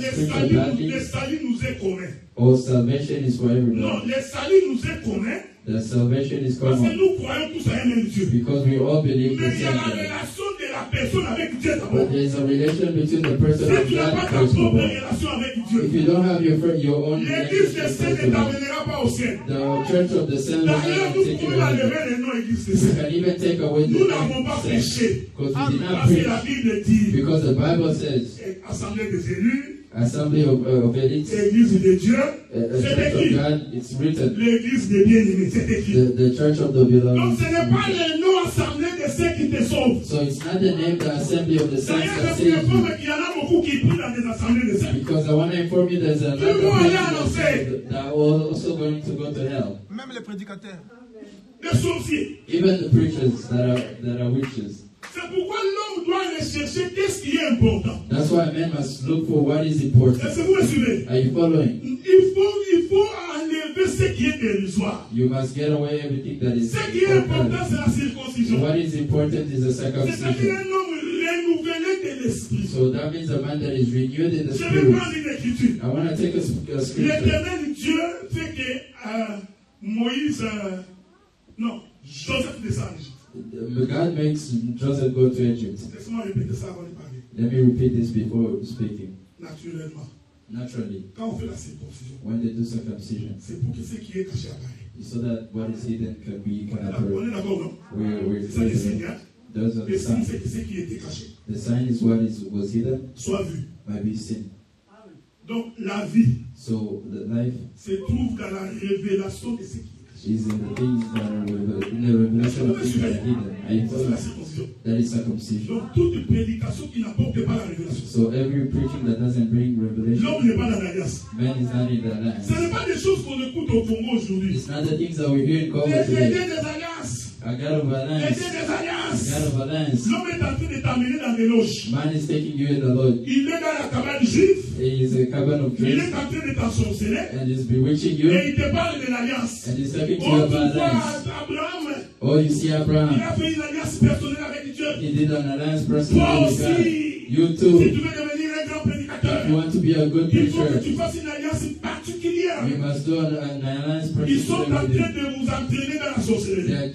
scripture badly. le salut nous est commun. Oh, salvation is for Non, everybody. le salut nous est commun The salvation is parce que common nous croyons tous à un même Dieu. because we all believe Mais the il y a same la God. relation de la personne avec Dieu But d'abord. there's a relation between the person Si and tu n'as God pas ta first of propre all. relation avec Dieu, If you don't have your own l'église des relationship saints first ne of all, t'amènera pas au ciel. the church of the saints will D'ailleurs, not nous take you pouvons to heaven. enlever les noms église des You saints. can even take away the Nous n'avons pas name prêché. because we did not Parce que la preach. Bible dit, Because the Bible says, assemblée des élus, assembly of elites, église de Dieu, a c'est church of écrit. God, it's written. L'église des bien-aimés, c'est écrit. The church of the Donc beloved. ce n'est pas les noms assemblés de ceux qui te sauvent. So it's not the name, the assembly of the saints D'ailleurs, that je vous saves you. informe qu'il y en a beaucoup qui prient dans des assemblées de saints. Because I want to inform you there's a lot of Tout le monde est people annoncé. that are also going to go to hell. Même les prédicateurs. Les sorciers. Even the preachers that are witches. C'est pourquoi l'homme doit rechercher qu'est-ce qui est important. That's why a man must look for what is Est-ce important. que vous me suivez? Are you following? Il faut enlever ce qui est dérisoire. You must get away everything that is Ce qui est important, important. c'est la circoncision. What is important is the C'est-à-dire circumcision. un homme renouvelé de l'esprit. So that means a man that is renewed in the Je vais spirit. prendre une écriture. I want to take a scripture. L'éternel Dieu fait que Moïse, non, Joseph descend en Égypte. God makes Joseph go to Egypt. Laisse-moi répéter ça avant de parler. Let me repeat this before speaking. Naturellement, Naturally, quand on fait la circoncision, when they do circumcision, c'est pour que ce qui est caché apparaît. so that what is hidden can be On est apparent. d'accord, non? We're C'est ça les signes. clear. Hein? Those are Le the signe, signs. c'est que ce qui était caché The sign is what was hidden soit vu. might be seen. Donc la vie So the life se trouve dans la révélation de ce qui est caché. is in the things that are in the revelation of things that are hidden. Are you C'est la following? circoncision. That is circumcision. Donc toute prédication qui n'apporte pas la révélation. So every preaching that doesn't bring L'homme revelation, n'est pas dans l'alliance. man is not in the Ce alliance. n'est pas des choses qu'on écoute au Congo aujourd'hui. It's not the things that we hear in Congo Les today. des alliances. A God of Les alliance. des A alliances. God of alliance. L'homme est en train de t'amener dans des loges. Man is taking you in the Lord. Il est dans la cabane juive. He is a cabin of Il dreams est en train de t'ensorceler. and is bewitching you Et il te parle de l'alliance. and is talking to you Oh, tu about vois alliance. Abraham, Oh, you see il Abraham. a fait une alliance personnelle avec Dieu. He did an alliance Toi personally with God. aussi. You Si too. tu veux devenir un grand prédicateur, If you want to be a good il faut que preacher, tu fasses une alliance particulière. you must do an alliance Ils sont en train particularly with de vous entraîner dans la They sorcellerie. are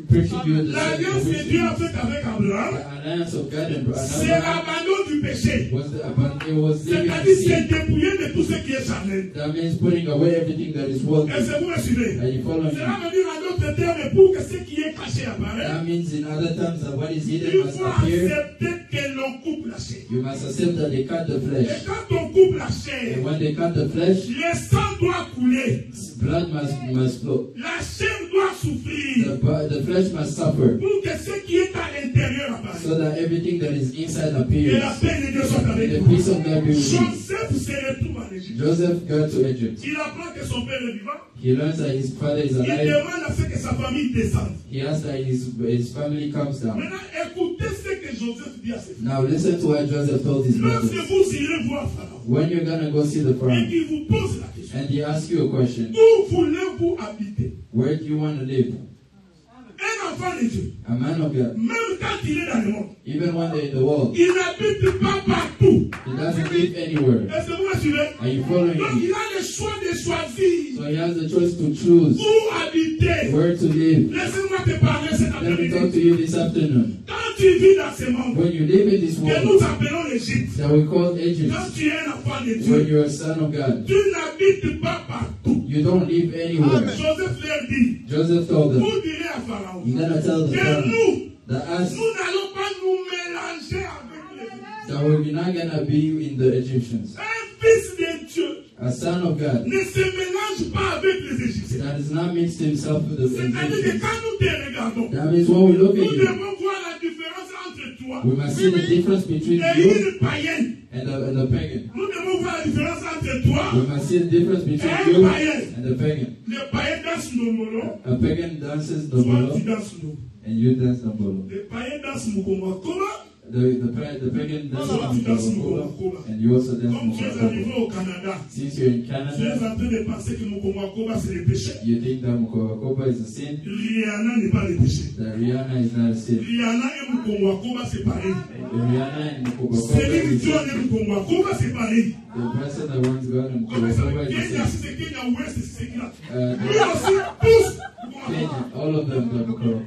preaching you the L'alliance que Dieu a faite avec Abraham, The alliance of God and c'est Abraham l'abandon du péché. was it was leaving C'est-à-dire sin. c'est dépouiller de tout ce qui est charnel. That means putting away everything that is worldly. Est-ce que vous me suivez? Are you following me? Cela veut dire en d'autres termes, pour que ce qui est caché apparaisse, That means in other terms that what is hidden il must faut appear. accepter que l'on coupe la chair. You must accept that they cut the Et flesh. quand on coupe la chair, And when they cut the flesh, le sang doit couler. blood must flow. La chair doit souffrir. The flesh must suffer Pour que ce qui est à l'intérieur apparaisse. so that everything that is inside Et la appears. paix de Dieu soit avec The vous. peace of God be with you. Joseph se retrouve en Égypte. Joseph got to Egypt. Il apprend que son père est vivant. He learns that his father is Il alive. demande à ce que sa famille descende. He asks that his family comes down. Maintenant, écoutez ce que Joseph dit à ses frères. Now listen to what Joseph told his Lorsque brothers. vous irez voir Pharaon When you're gonna go see the et Pharaoh qu'il vous pose la question, and he asks you a question, où voulez-vous habiter? where do you want to live? Un enfant de Dieu, A man of God, même quand il est dans le monde, even when they're in the world, il n'habite pas partout. he doesn't live anywhere. Est-ce que vous me suivez? Are you following Donc me? il a le choix de choisir So he has the choice to choose où habiter. where to live. Laissez-moi te parler cet Let me talk après-midi. to you this afternoon. Quand tu vis dans ce monde, When you live in this que world nous appelons l'Égypte, that we call quand Egypt, tu es un enfant de when Dieu, you're a son of God, tu n'habites pas partout. you don't live anywhere. Joseph leur dit, Joseph told them, vous direz à Pharaon, you're going to tell the que Pharaoh nous, that us, nous n'allons pas nous mélanger avec les Égyptiens. that we're not going to be in the Egyptians. Un fils de Dieu A son of God ne se mélange pas avec les Égyptiens. that has not mixed himself with the C'est-à-dire que Egyptians. quand nous te regardons, That means when we look nous at you, devons voir la différence entre toi we must see the difference between et you une païenne. and the pagan. Nous devons voir la différence entre toi We must see the difference between you and the pagan. Les païens dansent Nombolo, A pagan dances the toi bolo tu danses Nombolo. and you dance the bolo. Les païens dansent Mukonga Koba, The pagan dances the bolo and you also dance comme tu es arrivé Mukowa. au Canada. Since you're in Tu es Canada, en train de penser que Mukonga Koba c'est le péché. you think that Mukowa is a sin, Rihanna n'est pas le péché. that Rihanna is not a sin. Rihanna et Mukonga Koba c'est pareil. Rihanna and Mukowa Céline is Dion et Mukonga Koba c'est pareil. the person that wants God and Comment ça Mukowa va? is Kenya, a si sin. c'est Kenya Ouest, si c'est Kenya. The Lui aussi, tous. Kenya, all of them are Mukowa.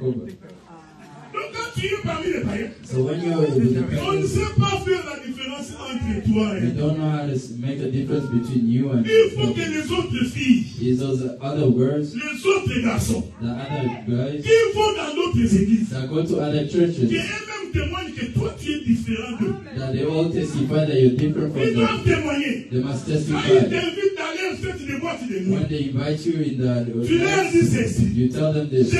Donc quand tu es parmi les païens, So when you're with the on ne pagans, sait pas faire la différence entre toi you et don't know how to make a difference between you and il faut que the les autres filles, is those other girls, les autres garçons, the other guys qui vont dans d'autres églises, that go to other qui churches, eux-mêmes témoignent que toi tu es différent d'eux. that they all testify that you're different from Ils doivent them. témoigner. They must Quand ils testify. t'invitent à leur fête de boîte de nuit, When they invite you in tu leur dis the ceci. you tell them Je this, suis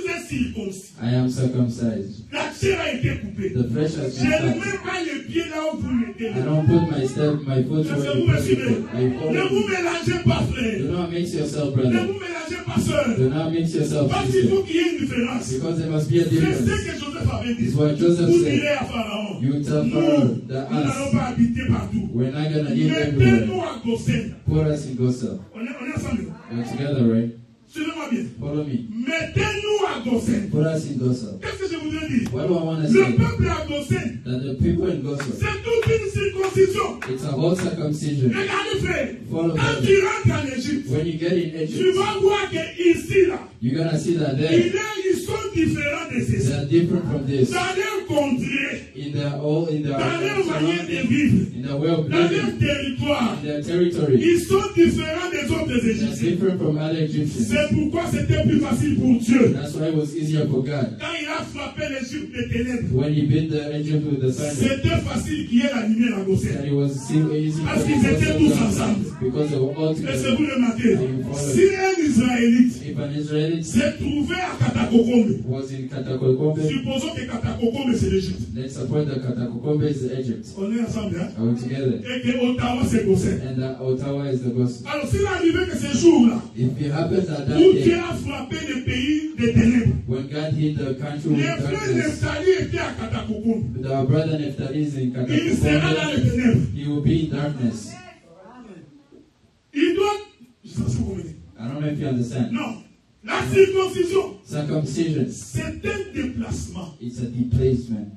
un circoncis. I am circumcised. La chair a été coupée. The flesh has Je ne been cut. mets pas les pieds là où vous mettez. I don't put my foot Est-ce where que you vous me put suivez? your foot. I Ne follow vous you. mélangez pas, frère. Do not mix yourself, Ne brother. vous mélangez pas, sœur. Do not mix yourself, Parce qu'il sister. faut qu'il y ait une différence. Because there must be a C'est ce difference. que Joseph avait dit. It's what Joseph Vous said. direz à Pharaon, You tell nous, Pharaoh that nous n'allons us, pas habiter partout. we're not going to live Mettez-nous everywhere. à Goshen. Put us in Gosa. On est ensemble. We're together, right? Suivez-moi bien. Follow me. Mettez-nous à Goshen. Put us in Gosa. Qu'est-ce que je voudrais dire? What do I want to Le say? peuple à Goshen, That the people in Gosa, c'est toute une circoncision. it's about circumcision. Regardez, frère. Follow Quand me. tu rentres en Égypte, When you get in tu Egypt, vas voir qu'ici, là, you're going to see that il there, est- ils sont différents de they ceci. are different from this. Dans leur contrée, In their all, in their dans leur manière de surrounding, vivre, in their way of dans leur living, territoire, in their territory, ils sont différents des autres they are Égyptiens. different from other Egyptians. C'est pourquoi c'était plus facile pour Dieu. That's why it was easier for God. Quand il a frappé l'Égypte des ténèbres, When he beat the Egypt with the thunder, c'était facile qu'il y ait la lumière à that Goshen. it was so easy Parce for qu'ils étaient tous ensemble. because they were all Laissez-vous together. remarquer, si un Israélite If an Israelite s'est trouvé à Katakokombe, was in Katakokombe, supposons que Katakokombe c'est l'Égypte. let's suppose that Katakokombe is Egypt. On est ensemble, hein? Are we together? Et que Ottawa c'est Goshen. And that Ottawa is the gospel. Alors s'il arrivé que ce jour-là, If it happens that that où Dieu day, a frappé le pays des ténèbres, when God hit the country with les frères darkness, Nephtali étaient à Katakokombe. our brother Naphtali is in Il sera dans les Katakokombe, ténèbres. he will be in darkness. Il doit... Je sais pas si vous comprenez. I don't know if you understand. Non. La circoncision, Circumcision, c'est un déplacement. it's a displacement.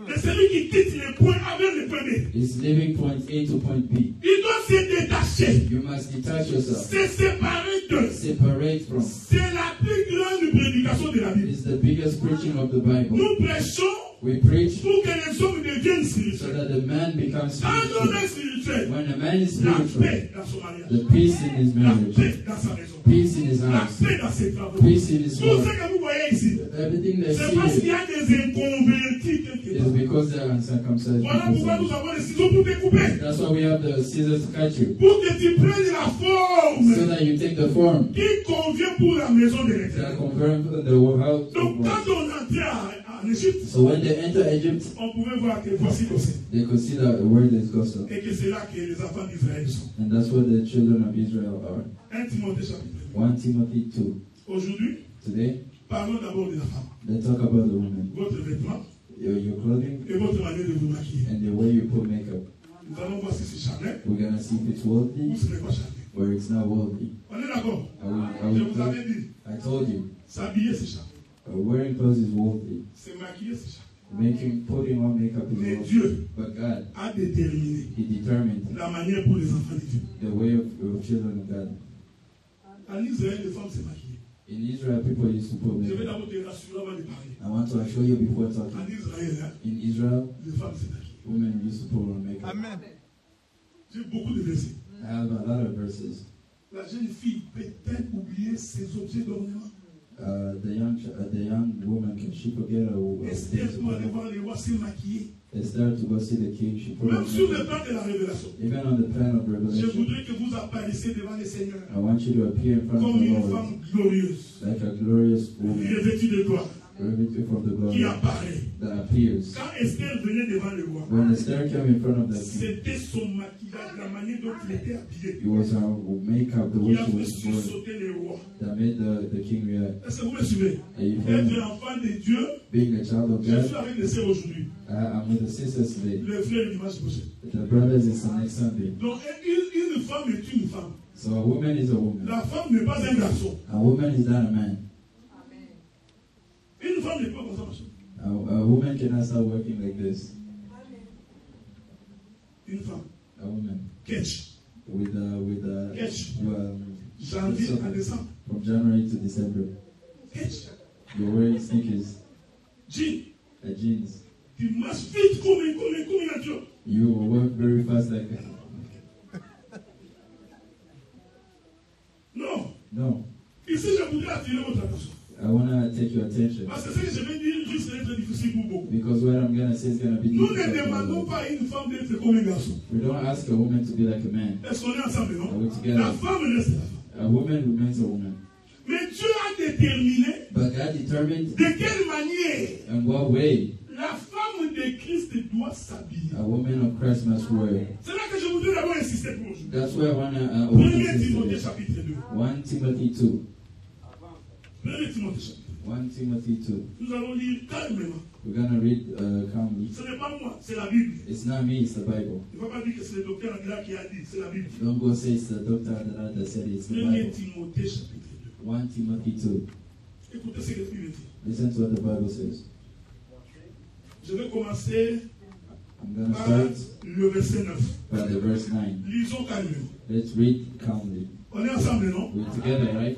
C'est celui qui quitte le point A vers le point B. It's leaving point A to point B. Il doit se détacher, You must detach yourself. se séparer d'eux. Separate from. C'est la plus grande prédication de la Bible. It's the biggest preaching of the Bible. Nous prêchons We preach pour que les hommes deviennent so spirituels. that the man becomes Quand l'homme spiritual. est spirituel, When a man is la spiritual, paix dans son mariage, the peace in his la marriage, paix dans sa maison, peace in his la house, paix dans ses travaux. peace in his Tout work. ce que vous voyez ici, Everything they c'est parce qu'il y see a des inconvertis quelque is part. because they are uncircumcised. Voilà pourquoi nous avons les ciseaux pour découper. That's why we have the scissors to cut you, Pour que tu prennes la so forme that you take the form qui convient pour la maison de that l'Éternel. confirm the house of Donc God. quand on entrait en Égypte, So when they enter Egypt, on pouvait voir que voici Goshen. they could see that the word is gospel. Et que c'est là que les enfants d'Israël sont. And that's where the children of Israel are. 1 Timothée chapitre 1 Timothy 2. 2. Aujourd'hui, Today, parlons d'abord de la femme. let's talk about the woman. Votre vêtement Your clothing et votre manière de vous maquiller. and the way you put makeup. Nous allons voir si c'est Chanel We're going to see if it's ou worldly ce n'est pas Chanel. or it's not worldly. On est d'accord? I Je vous avais dit, I told you, s'habiller c'est Chanel. wearing clothes is worldly. Se maquiller c'est Chanel. Putting on makeup is Mais worldly. Dieu But God, a déterminé He determined la manière pour les enfants de Dieu. the way of children of God. En Israël, les femmes se maquillent. In Israel, people used to put Je vais makeup. d'abord te rassurer avant de parler. I want want to assure you before En talking. Israël, hein, In Israel, les femmes c'est maquillées. women used to put on makeup. Amen. J'ai beaucoup de versets. I have a lot of verses. La jeune fille peut-elle oublier ses objets d'ornement? The young woman, can she forget her Esther things to pour put aller on? voir les rois s'est maquillée. Esther to go see the king, she put on Même sur le makeup. plan de la révélation. Even on the plan of Je revelation, voudrais que vous apparaissiez devant le Seigneur I want you to appear in front of comme the une Lord femme glorieuse, like a glorious woman, revêtue de gloire, revêtue from the qui glory apparaît. that appears. Quand Esther venait devant le roi, When Esther came in front of the king, c'était son maquillage, la manière dont il était habillé, it was her makeup, the way qui a she fait was doing, sursauter les rois. that made the king react. Est-ce que vous me suivez? Are you following Être me? enfant de Dieu, Being a child of je suis God, avec les sœurs aujourd'hui, I'm with the sisters today. le frère le dimanche prochain. The brothers is the next Sunday. Donc une femme est une femme. So a woman is a woman. La femme n'est pas un garçon. A woman is not a man. Une femme n'est pas comme ça, machin. A woman cannot start working like this. Une femme. A woman Catch. with Catch. um, Janvier à décembre. from January to December. Catch. You're wearing sneakers, Jean. jeans. Tu marches vite comme une nature. You will work very fast like that. Non. No, Ici, je voudrais attirer votre attention. I want to take your attention Parce que ce que je vais dire risque d'être difficile pour beaucoup. because what I'm gonna say is gonna be Nous ne difficult. demandons pas à une femme d'être comme un garçon. We don't ask a woman to be like a man. Est-ce qu'on est ensemble, non? Are we together? La femme reste la femme. A woman remains a woman. Mais Dieu a déterminé But God determined de quelle manière in what way la femme de Christ doit s'habiller. a woman of Christ must wear. C'est là que je voudrais d'abord insister pour aujourd'hui. That's why I want to 1 Timothée chapitre 2. 1 Timothy 2. 1 Timothée chapitre 1 Timothy 2. 2. Nous allons lire calmement. We're going to read calmly. Ce n'est pas moi, c'est la Bible. It's not me, it's the Bible. Il ne faut pas dire que c'est le docteur Aguilar qui a dit, c'est la Bible. Don't go say it's the doctor that said it, it's the 1 Bible. Timothée chapitre 1 Timothy 2. 2. Écoutez ce que la Bible dit. Listen to what the Bible says. Je vais commencer I'm going to par start le verset 9. by the verse 9. Lisons calmement. Let's read calmly. On est ensemble, non? We're together, right?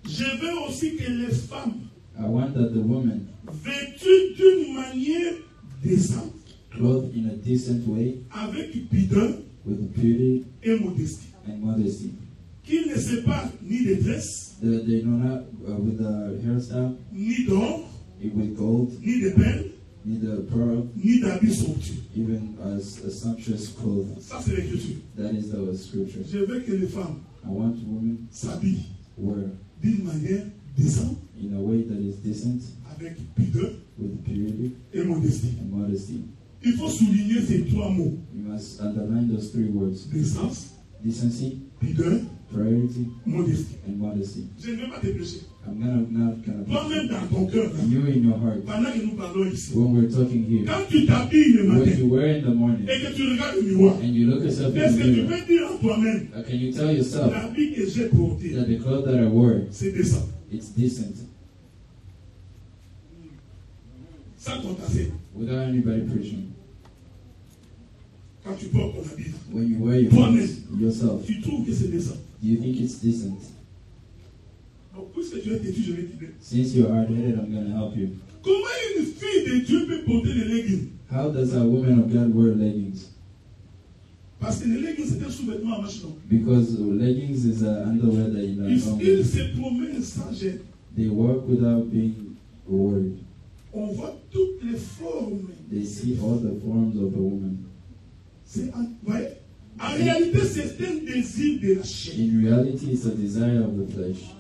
Je veux aussi que les femmes, I want that the woman, vêtues d'une manière décente, clothed in a decent way, avec pudeur with purity et modestie, and modesty, qui ne séparent ni de tresses, they know not with a hairstyle, ni d'or, with gold, ni de perles, neither pearl, ni d'habits somptueux. even as a sumptuous clothing. Ça, c'est l'écriture. That is the scripture. Je veux que les femmes I want women s'habillent wear d'une manière décente, in a way that is decent, avec pudeur with purity et modestie. and modesty. Il faut souligner ces trois mots. You must underline those three words: Décence, decency, pudeur, purity, modestie. and modesty. Je ne vais pas te prêcher. I'm not gonna. Toi-même dans ton cœur, là, You in your heart, pendant que nous parlons ici, when we're talking here, quand tu t'habilles le what matin you wear in the morning, et que tu regardes le miroir, and you look yourself in est-ce the que tu mirror, peux dire en toi-même, can you tell yourself l'habit que j'ai porté, that the clothes that I wear, c'est décent. it's decent, Sans ton assez. without anybody preaching? Quand tu portes ton habit, When you wear your Toi-même. clothes yourself, tu trouves que c'est décent. do you think it's decent? Donc, puisque tu es têtu, je vais t'aider. Since you're hard-headed, I'm gonna help you. Comment une fille de Dieu peut porter des leggings? How does a woman of God wear leggings? Parce que les leggings, c'est un sous-vêtement à manches longues. Because leggings is an underwear that you know, Il se promène sans gêne. they work without being worried. On voit toutes les formes. They see all the forms of a woman. Vous voyez? En réalité, c'est un désir de la chair. In reality, it's a desire of the flesh.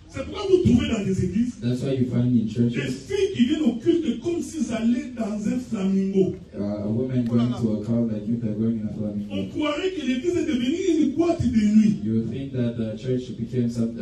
C'est pourquoi vous trouvez dans des églises That's why you find in des churches filles qui viennent au culte comme s'ils allaient dans un flamingo. a woman going to a car like you, they're going in a On flamingo. croirait que l'église est devenue une boîte de nuit. You would think that the church became some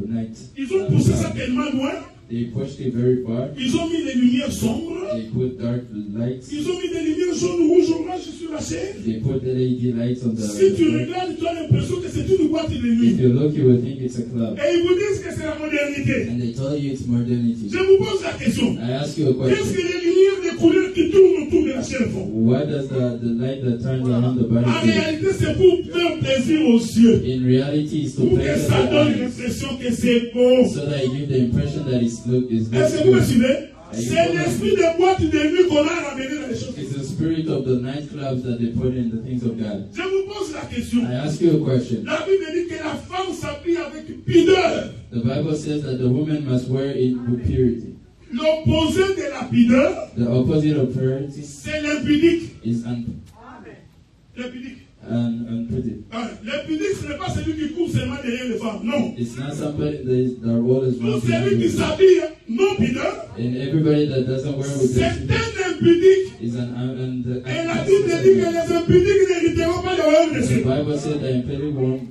night. Ils ont poussé ça tellement loin. They pushed it very far. Ils ont mis les lumières sombres. They put dark lights. Ils ont mis des lumières jaunes, rouges, oranges sur la chair. They put LED lights on the. Si tu regardes, tu as l'impression que c'est une boîte de If nuit. you look, you will think it's a club. Et ils vous disent que c'est la modernité. And they tell you it's modernity. Je vous pose la question. I ask you a Qu'est-ce question. que les lumières de couleur qui tourne autour de la chair fond? Why does the light that turns around the body En do? réalité, c'est pour faire plaisir aux yeux. In reality, it's to Pour que pleasure ça donne the eyes, l'impression que c'est beau. so that you give the impression that it looks Est-ce que vous me good. suivez? C'est l'esprit de boîte de nuit qu'on a ramené dans les choses. It's the spirit of the nightclubs that they put in the things of God. Je vous pose la question. I ask you a question. La Bible dit que la femme s'habille avec pudeur. The Bible says that the woman must wear it with purity. L'opposé de la pudeur, The opposite of purity c'est l'impudique. is L'impudique. unpretty. L'impudique, ce n'est pas celui qui court seulement derrière les femmes. Non. It's not somebody that always Tout runs celui behind qui the s'habille non pudeur, and everybody that doesn't wear with c'est purity un impudique. is Et la Bible dit que les impudiques n'hériteront pas le royaume de The Dieu. Bible says that impeded won't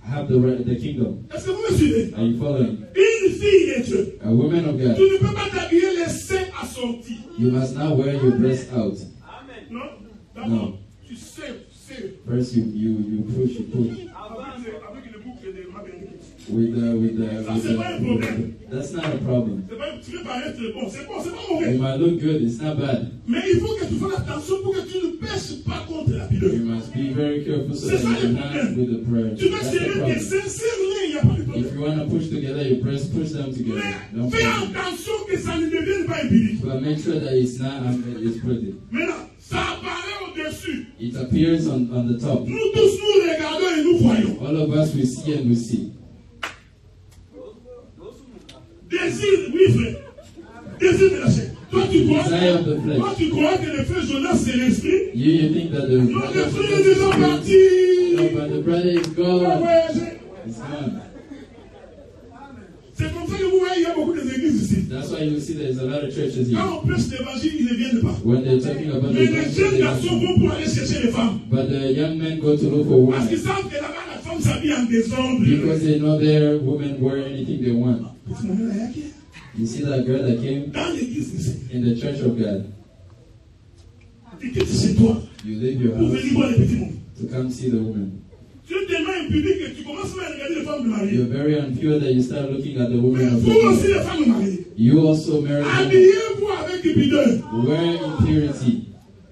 have the kingdom. Est-ce que vous me suivez? Are you following? Une fille de Dieu. A woman of Tu God, ne peux pas t'habiller les seins assortis. you must not wear your breast out. Non? D'abord, Non. tu sais. First, you push. Avec le boucle de ma That's not a problem. C'est pas, tu veux paraître bon, c'est pas mauvais. It might look good, it's not bad. Mais il faut que tu fasses attention pour que tu ne pêches pas contre la pudeur. You must be very careful so C'est that ça you le do not with the prayer. Tu vas That's the serrer tes problem. seins, serre-les, il n'y a pas de problème. If you want to push together your breasts, push them together. Mais Don't fais problem. attention que ça ne devienne pas impudicque. But make sure that it's not it's pretty. Maintenant, ça apparaît au-dessus. It appears on the top. Nous tous, nous regardons et nous voyons. All of us we see and we see. Désir, oui frère. Désir de la chair. Toi Desire of the flesh. tu crois que le frère Jonas c'est l'esprit? You think that the Non, le frère est déjà parti. No, but the brother is Il va gone. voyager. He's gone. C'est comme ça que vous voyez, il y a beaucoup d'églises ici. That's why you see there's a lot of churches here. Quand on prêche l'évangile, ils ne viennent pas. When they're talking about Mais the les gospel, jeunes they garçons don't. vont pour aller chercher les femmes. But the young men go to look for Parce qu'ils women savent que là-bas, la femme s'habille en désordre. because they know their women wear anything they want. Petit moment, là, il y a qui? You see that girl that came Dans l'église du Seigneur. in the church of God. Tu quittes chez toi You leave your pour house venir voir les petits moments. to come see the woman. Tu es tellement impudique que tu commences même à regarder les femmes de mariée. You're very impure that you start looking at the woman of Vous aussi, the les femmes de mariée. You also marry women. Habillez-vous avec pudeur. Wear impurity.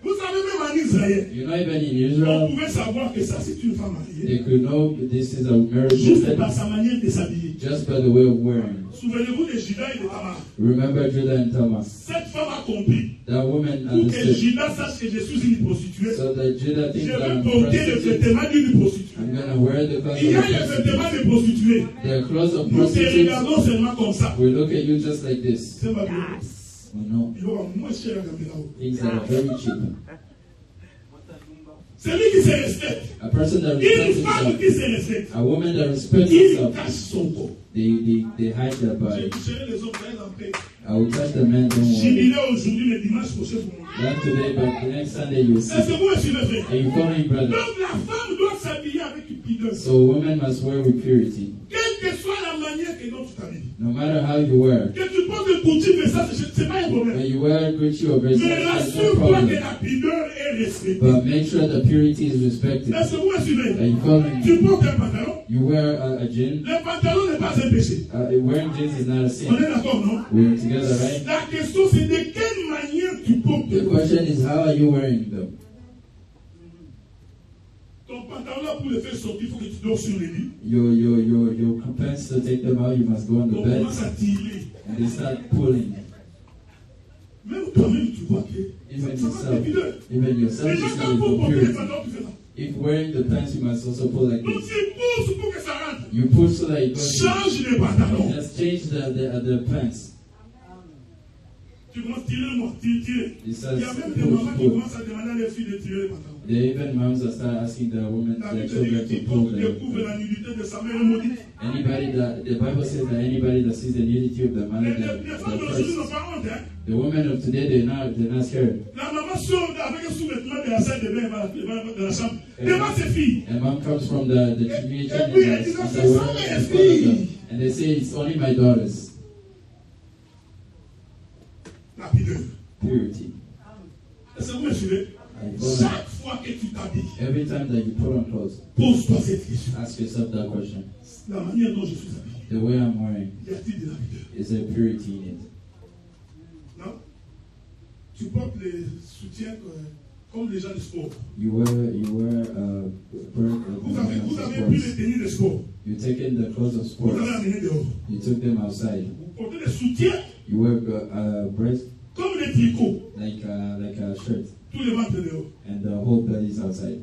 Vous savez, même en Israël, You know, even in on Israel, pouvait savoir que ça, c'est une femme mariée. they could know this is a marriage Juste par woman sa manière de s'habiller. just by the way of wearing. Souvenez-vous de Judas et de Tamar. Remember Judah and Tamar. Cette femme a compris. That woman Pour que understood. Judas sache que je suis une prostituée. So that Judah Je thinks that vais I'm porter le prostitute. vêtement d'une prostituée. I'm gonna wear the clothes Il y a of a les prostitute. vêtements de prostituées. The clothes of Nous te prostitutes. regardons seulement comme ça. We look at you just like this. C'est ma vie. Oh no, Il y aura moins cher à là-haut. things that are very cheap. Celui qui se respecte. A person that Une respects femme himself, qui se respecte. a woman that respects Il herself, cache son corps. they hide their Je body. toucherai les hommes en paix. I will touch the man, don't worry. Jubilé aujourd'hui, le dimanche prochain pour moi. Not today, but the next Sunday you'll see. Est-ce que vous me suivez, frère? Are you following, brother? Donc la femme doit s'habiller avec pudeur. So a woman must wear with purity. Quelle que soit la manière que dont tu t'habilles. No matter how you wear. Que tu portes le couture, mais ça, c'est pas un problème. When you wear Gucci or Versace, Mais that's no rassure-toi que problem. la pudeur est respectée. But make sure the purity is respected. Est-ce que vous me suivez? Are you following? Tu portes un pantalon. You wear a jean. Le pantalon n'est pas un péché. Wearing jeans is not a On sin. est d'accord, non? We're together, right? La question, c'est de quelle manière tu portes The question is, how are you wearing them? ton pantalon là pour le faire sortir, il faut que tu dors sur le lit. Your pants to take them out, you must go on the On bed commence à tirer. and they start pulling. Même toi-même, tu vois que Even ça va te yourself, even yourself Déjà, is quand not vous for portez les purity. pantalons, tu fais ça. If wearing the pants, you must also pull like Donc, this. tu pousses pour que ça rentre. You push so that it goes. Change les pantalons. Just change the pants. Tu commences à tirer, moi, tirer. It Il y says a même des push, mamans qui pull. commencent à demander à les filles de tirer les pantalons. There even moms that start asking the women, La the Bible children dit to que pull quiconque découvre the. la nudité de sa mère est maudite. Anybody that the Bible says that anybody that sees the nudity of the man, Les they're femmes d'aujourd'hui n'ont cursed. pas honte, hein. The women of today, they're not scared. La maman sort avec un sous-vêtement de la salle de bain, elle va de la chambre. Devant ses filles. And mom comes from the community Et puis, elle dit, and c'est the ça, women mes in front of them. filles. And they say it's only my daughters. La pudeur. Purity. Est-ce que vous me suivez? I follow. Chaque fois que tu t'habilles, Every time that you put on clothes, pose-toi cette question. ask yourself that question. La manière dont je suis habillé, The way I'm wearing, y a-t-il de la pudeur? is there purity in it? Non? Tu portes les soutiens comme les gens de sport. You wear Vous avez pris les tenues de sport. You taken the clothes of Vous sports. avez amené dehors. You took them outside. Vous portez les soutiens You wear breast comme les tricots. like a shirt, Tout le ventre dehors. and the whole belly is outside.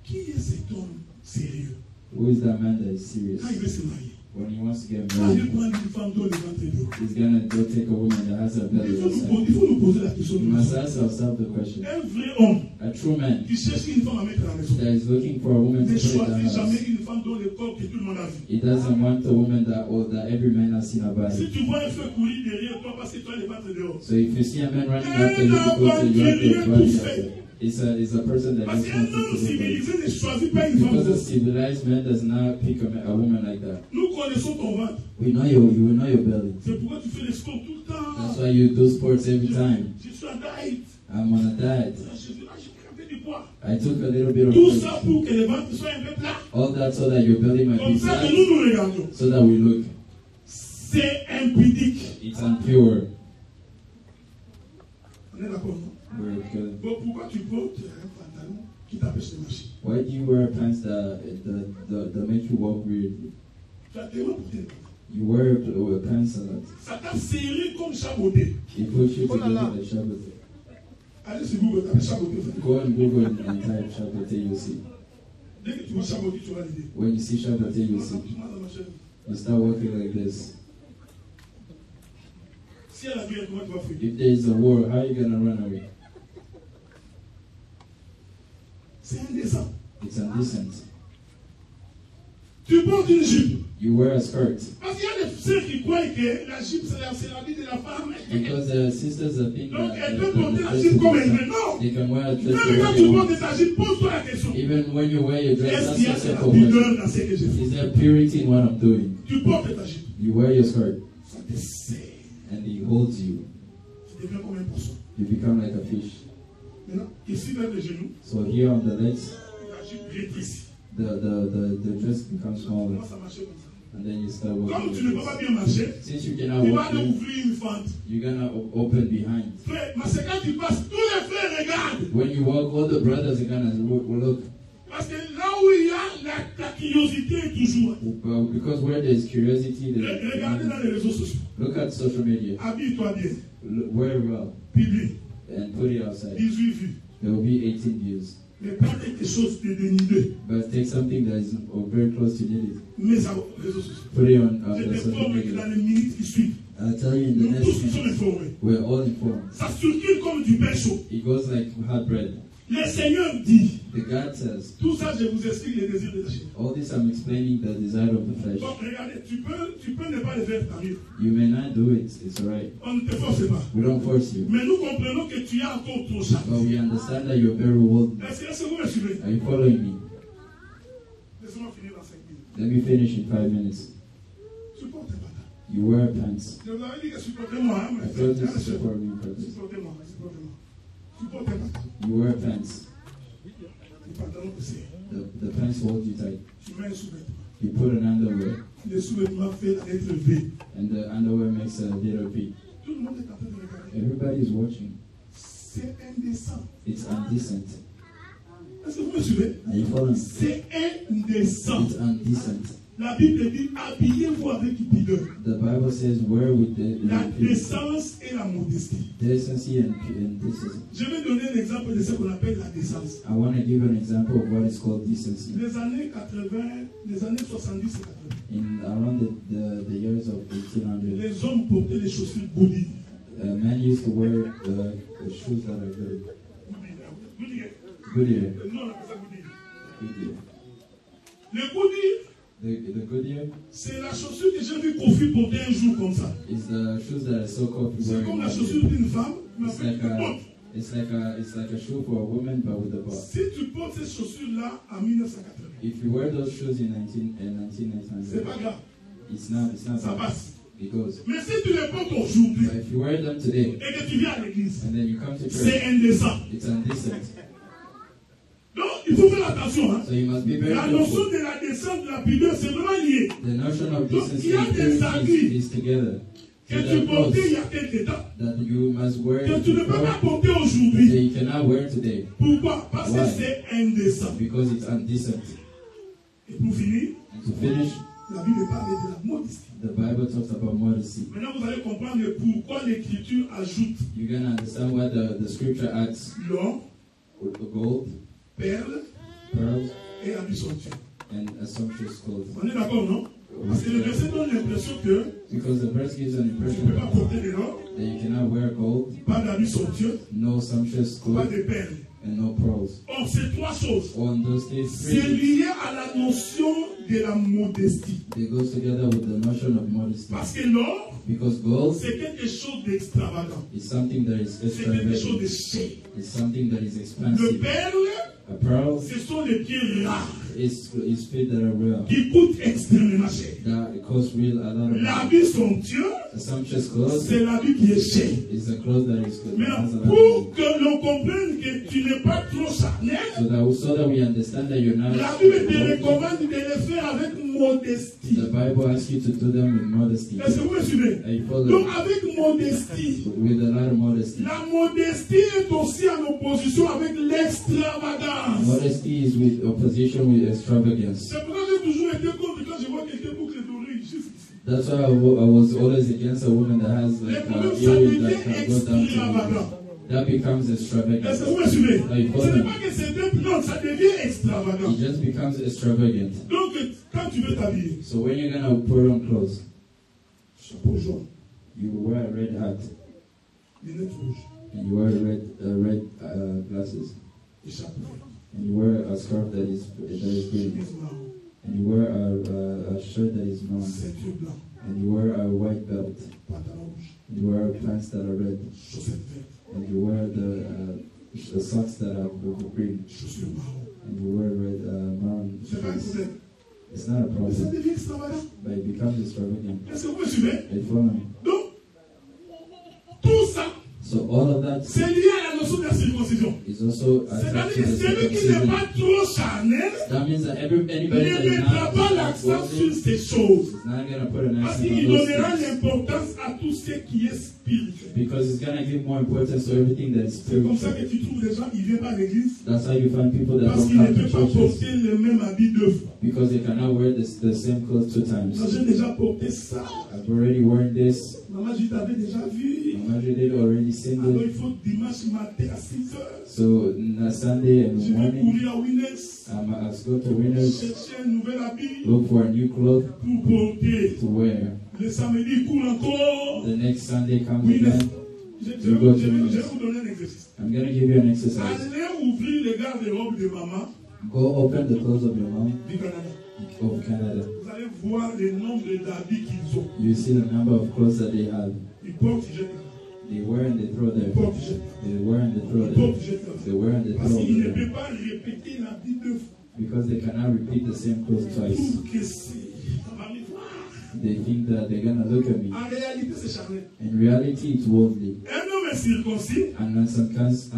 Qui est cet homme sérieux Who is that man that is serious? quand il veut se marier? When he wants to get Quand il married, prend une femme dont le ventre est dehors. he's gonna go take a woman that has a belly Il outside. faut nous poser la question. We must ask ourselves the question: Un vrai homme a true man qui cherche une femme à mettre à la maison that is looking for a woman to ne put in the choisit house, jamais une femme dont le corps que tout le monde a vu. he doesn't want a woman that every man has seen her body. Si tu vois un feu courir derrière toi parce que toi le ventre dehors, So if you see a man running after you because you have the body outside, it's a person that parce just qu'un wants homme to do it. civilisé ne choisit pas une femme. Because a civilized man does not pick a woman like that. Nous connaissons ton ventre. We know you know your belly. C'est pourquoi tu fais les sports tout le temps. That's why you do sports every time. Je suis en diet. I'm on a diet. J'ai pris du poids. I took a little bit of Tout food. ça pour que le ventre soit un peu plat. All that so that your belly might Comme be ça que flat, nous nous regardons. so that we look. C'est impudique. It's impure. On est d'accord, non? We're good. Bon, pourquoi tu portes un pantalon qui t'empêche de marcher? Why do you wear pants that make you walk weirdly? Tu as tellement porté le pantalon. You wear pants a lot. Ça t'a serré comme chaboté. It puts you Oh la la. together like Shabbat. Allez sur Google, tapez chaboté. Go on Google and type Shabbat, you'll see. Dès que tu vois chaboté, tu vas l'idée. When you see Shabbat, you'll see. You start walking like this. Si elle a guerre, comment tu vas faire? If there is a war, how are you gonna run away? C'est indécent. It's indecent. Tu portes une jupe. You wear a skirt. Parce qu'il y a des sœurs qui croient que la jupe, c'est la vie de la femme. Because the sisters that think Donc, that elle the peut porter la dress jupe is comme elle veut. different. Non! They can wear a dress the Même quand way tu they portes want. ta jupe, pose-toi la question. Even when you wear your dress, Est-ce ask qu'il y a de yourself la a question. pudeur dans ce que je fais? Is there purity in what I'm doing? Tu portes ta jupe. You wear your skirt Ça te serre. and he holds you. Tu deviens comme un poisson. You become like a fish. Maintenant, ici vers les genoux, So here on the legs, la jupe rétrécit. the dress becomes smaller, Comment ça marche comme ça? and then you start Comme walking. tu ne peux Like pas this. bien marcher, Since you cannot tu vas walk aller in, ouvrir une fente. you're gonna open behind. Frère, mais c'est quand tu passes, tous les frères regardent. When you walk, all the brothers are gonna look. Parce que là où il y a la curiosité est toujours. Because where there's curiosity, Regardez dans les réseaux sociaux. look at social media. Habille-toi bien. Wear well Publie. and put it outside. 18 vues. There will be 18 views. Mais pas quelque chose de dénudé. But take something that is very close to it. Mais ça, réseaux sociaux. Put it on Je the social t'informe que dans media. les minutes qui suivent, I'll tell you in the nous next tous sommes minute, informés. we're all informed. Ça circule comme du pain chaud. It goes like hot bread. Le Seigneur dit, The God says, tout ça je vous explique les désirs de la chair. all this I'm explaining the desire of the flesh. Donc regardez, tu peux ne pas le faire, tant mieux. You may not do it, it's alright. On ne te force pas. We don't force you. Mais nous comprenons que tu as encore ton chat. But we understand that you're very old. Est-ce que vous me suivez? Are you following me? Laissez-moi finir dans 5 minutes. Let me finish in 5 minutes. Supportez pas. You wear pants. Je vous avais dit que supportez-moi. Hein, I told you to support me purpose. supportez-moi. Supportez-moi. Supportez pas. You wear pants. Le pantalon te serre. The pants hold you tight. Tu mets un sous-vêtement. You put an underwear, Le sous-vêtement fait la lettre V. and the underwear makes a little V. Tout le monde est en train de regarder. Everybody is watching. C'est indécent. It's indecent. Est-ce que vous me suivez? Are you following? C'est indécent. It's indecent. La Bible dit habillez-vous avec pudeur. The Bible says wear with La the décence et la modestie. decency and decency. Je vais donner l'exemple de ce qu'on appelle la décence. I want to give an example of what is called decency. Les années 80, les années 70 et 80, In around the years of 1800, les hommes portaient les chaussures body. men used to wear shoes that are good. Goodyear. Non, on appelle ça body. Goodyear. Le body, The Goodyear c'est la chaussure que j'ai vu Kofi porter un jour comme ça. is the shoes that I saw Kofi C'est wearing. comme la chaussure d'une femme, mais It's avec like une a botte. it's like a shoe for a woman but with a butt. Si tu portes ces chaussures-là en 1980, If you wear those shoes in c'est 1900, pas grave, it's not ça bad. passe. It goes. Mais si tu les portes aujourd'hui But if you wear them today et que tu viens à l'église, and then you come to church, c'est indécent. it's indecent. Donc, il faut faire attention. Hein. So you must be very La notion careful. de la descente de la pudeur, c'est vraiment lié. The notion of Donc, decency il y a and des purity habits is together. que tu portais il y a quelque temps, that you must wear que tu ne peux before, pas porter that aujourd'hui. you cannot wear today. Pourquoi? Parce Why? que c'est indécent. Because it's indecent. Et pour finir, And to finish, la Bible parle de la modestie. the Bible talks about modesty. Maintenant, vous allez comprendre pourquoi l'Écriture ajoute You're going to understand what the scripture adds: l'or, gold, perles pearls, et habits somptueux. and a sumptuous clothes. On est d'accord, non? Parce que le verset donne l'impression que Because the verse gives an tu ne impression peux pas porter de l'or, that you cannot wear gold, pas d'habits somptueux, no sumptuous pas clothes, de perles. and no pearls. Or, ces trois choses, On those things, c'est lié à la notion de la modestie. they goes together with the notion of modesty. Parce que l'or, Because gold c'est quelque chose d'extravagant. is something that is C'est quelque chose de extravagant. cher. It's something that is Le expensive. perle, A pearl ce sont les pieds rares is feet that are real. qui coûtent extrêmement cher. That it costs real a lot of money. L'habit somptueux, A sumptuous clothes c'est l'habit qui est cher. is a clothes that is Mais has a lot of pour money. que l'on comprenne que tu n'es pas trop charnel, So that we understand that you're not. la Bible te recommande de le faire avec modestie. The Bible asks you to do them with modesty. Est-ce que vous me suivez? And you follow Donc avec modestie, with a lot of modesty. la modestie est aussi en opposition avec l'extravagance. Modesty is with opposition with extravagance. C'est pourquoi j'ai toujours été contre quand je vois quelqu'un boucle d'oreille jusqu'ici. That's why I was always against a woman that has like earrings that can go down to Extravagant. that becomes Est-ce extravagant. que vous me suivez? Là, il faut Ce n'est le- pas que c'est deux, non, ça devient extravagant. It just becomes extravagant. Donc, quand tu veux t'habiller, So when you're gonna put on clothes, chapeau jaune, you wear a red hat lunettes rouges, and you wear red glasses écharpe verte, and you wear a scarf that is green chemise marron, and you wear a shirt that is brown ceinture blanc, and you wear a white belt pantalon rouge, and you wear pants that are red chaussettes vertes, and you wear the socks that are green chaussures marron. and you wear red maroon C'est pas un shoes. problème. It's not a Mais ça problem, devient extravagant. but it becomes extravagant. Est-ce que vous me suivez? They follow me. Donc, tout ça, So all of that c'est lié à la notion de la circoncision. is also C'est-à-dire attached que to the celui qui n'est circumcision. pas trop charnel That means that anybody ne that is mettra not pas l'accent sur worthy ces choses. is not going to put an Parce accent qu'il on those donnera things. l'importance à tout ce qui est spirituel. Because it's going to give more importance to everything that is C'est comme ça spiritual. que tu trouves des gens, ils viennent pas à l'église That's how you find people that parce don't qu'ils ne come peuvent to pas churches porter le même habit deux fois. because they cannot wear the same clothes two times. Moi, j'ai déjà porté ça. I've already worn this. Maman, je t'avais déjà vu. Mama did already seen Alors, il it. faut dimanche matin à 6 heures. So on Sunday in the Je vais morning, courir à Winners, I must go to Winners, chercher un nouvel habit look for a new cloth pour porter. to wear. Le samedi, il court encore. The next Sunday comes Winners. again. Je vais vous donner un exercice. I'm going to give you an exercise. Allez ouvrir les garde-robes de maman Go open the clothes of your mom du Canada. of Canada. Vous allez voir le nombre d'habits qu'ils ont. You see the number of clothes that they have. Ils portent, ils jettent. They wear and they throw Ils there. portent, ils jettent. They wear and they throw Ils there. portent, ils jettent. They wear and they Parce throw qu'ils ne there. peuvent pas répéter l'habit deux fois. Because they cannot repeat the same clothes twice. Pour que c'est. Ça va me voir. They think that they're going to look at me. En réalité, c'est charnel. In reality, it's worldly. Un homme est circoncis. And when some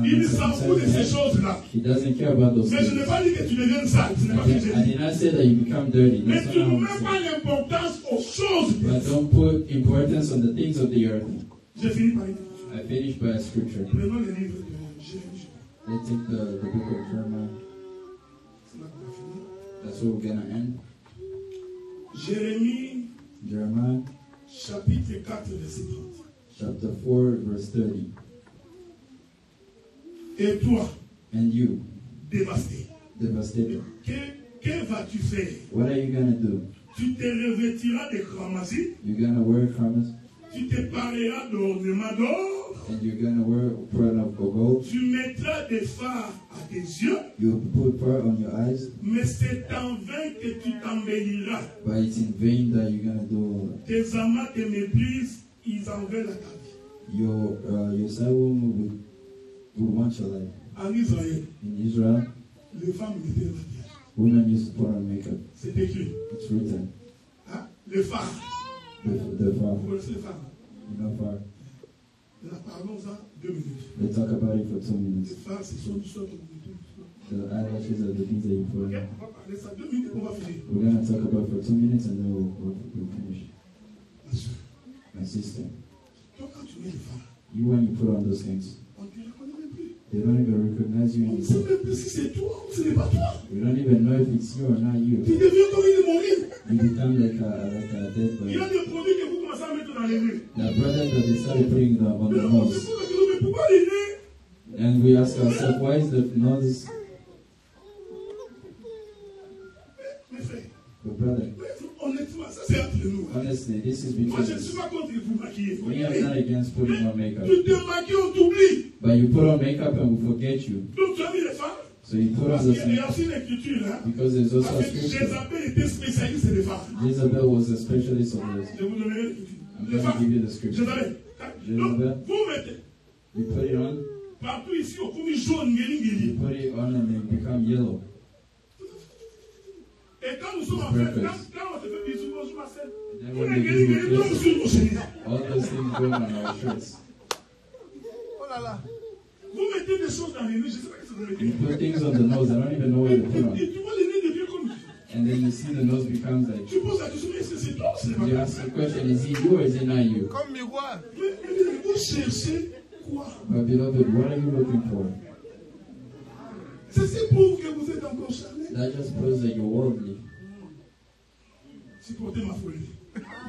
Il s'en fout de ces choses-là. he doesn't care about those Mais je things. n'ai pas dit que tu deviennes sale. Ce n'est pas ce que j'ai I dit. did not say that you become dirty. Mais That's tu not ne how mets I'm pas saying. l'importance aux choses. But don't put importance on the things of the earth. J'ai fini par une. I finished by a scripture. Prenons le livre de Jérémie. Let's take the book of Jeremiah. C'est là qu'on va finir. That's where we're going to end. Jérémie, Jeremiah chapitre 4, verset 30. chapter 4, verse 30. Et toi, And you, dévasté, devastated, que vas-tu faire? what are you going to do? Tu te revêtiras de cramoisi, You're going to wear garments tu te pareras d'ornements d'or, and you're going to wear a crown of gold. tu mettras des fards à tes yeux, You put fur on your eyes, mais c'est en vain que tu t'embelliras. but it's in vain that you're going to do all that. Tes amants te méprisent, ils en veulent à ta vie. Your side woman would want your life. En Israël, In Israel, les femmes mettaient le maquillage. women used to put on makeup. C'est écrit. It's written. Hein? Les fards. The far, Vous connaissez les fards? you know, far. Nous en parlons en 2 minutes. They talk about it for 2 Les minutes. fards, ce sont du sort de The eyelashes are the things that you put Ok, on. on va parler ça 2 minutes, on va finir. We're going to talk about it for 2 minutes and then we'll finish. Ma soeur, My sister, Toi, quand tu mets les phares, you when you put on those things, on ne te reconnaît même plus. they don't even recognize you On ne sait anymore. même plus si c'est toi ou ce n'est pas toi. We don't even know if it's you or not Tu you. deviens comme une momie. You become like a dead Il y a body. des produits que vous commencez à mettre dans les nez. The product that they started putting on Mais the on se nose. pose la question, mais pourquoi les nez? And we ask ourselves, why is the nose, Mes frères, the brother? honnêtement, ça c'est entre nous. Honestly, this is Moi, between je ne suis us. pas contre vous maquiller. We are not against putting on makeup. Tu te maquilles, on t'oublie. But you put on makeup and we forget you. Donc tu as mis les femmes. So you put on Parce those qu'il y a things aussi une écriture, hein. because there's also a Parce que scripture. Jézabel était spécialiste des femmes. Jezebel was a specialist of this. Je vous donnerai l'écriture. I'm Les going to femmes. give you the scripture. Jézabel. Jézabel. Donc, vous mettez You put it on, partout ici au commis jaune, guéri, you guéri. put it on and it become yellow. Et quand nous sommes en fait, quand on te fait bisous, bonjour Marcel. Then Vous when les we guéri, give guéri, you donc kisses, sur vos chemises. all those things go on our shirts. Oh là là. Vous mettez des choses dans les nez, je ne sais pas ce que vous mettez. You put things on the nose, I don't even know what to put on. Et tu vois les nez deviennent comme. And then you see the nose becomes like, Tu poses la question, mais est-ce que c'est toi ou c'est pas you toi? ask the question, is it you or is it not you? Comme miroir. Mais vous cherchez quoi? But beloved, what are you looking for? Ceci prouve que vous êtes encore charnel. That just proves that you're worldly. Supportez ma folie.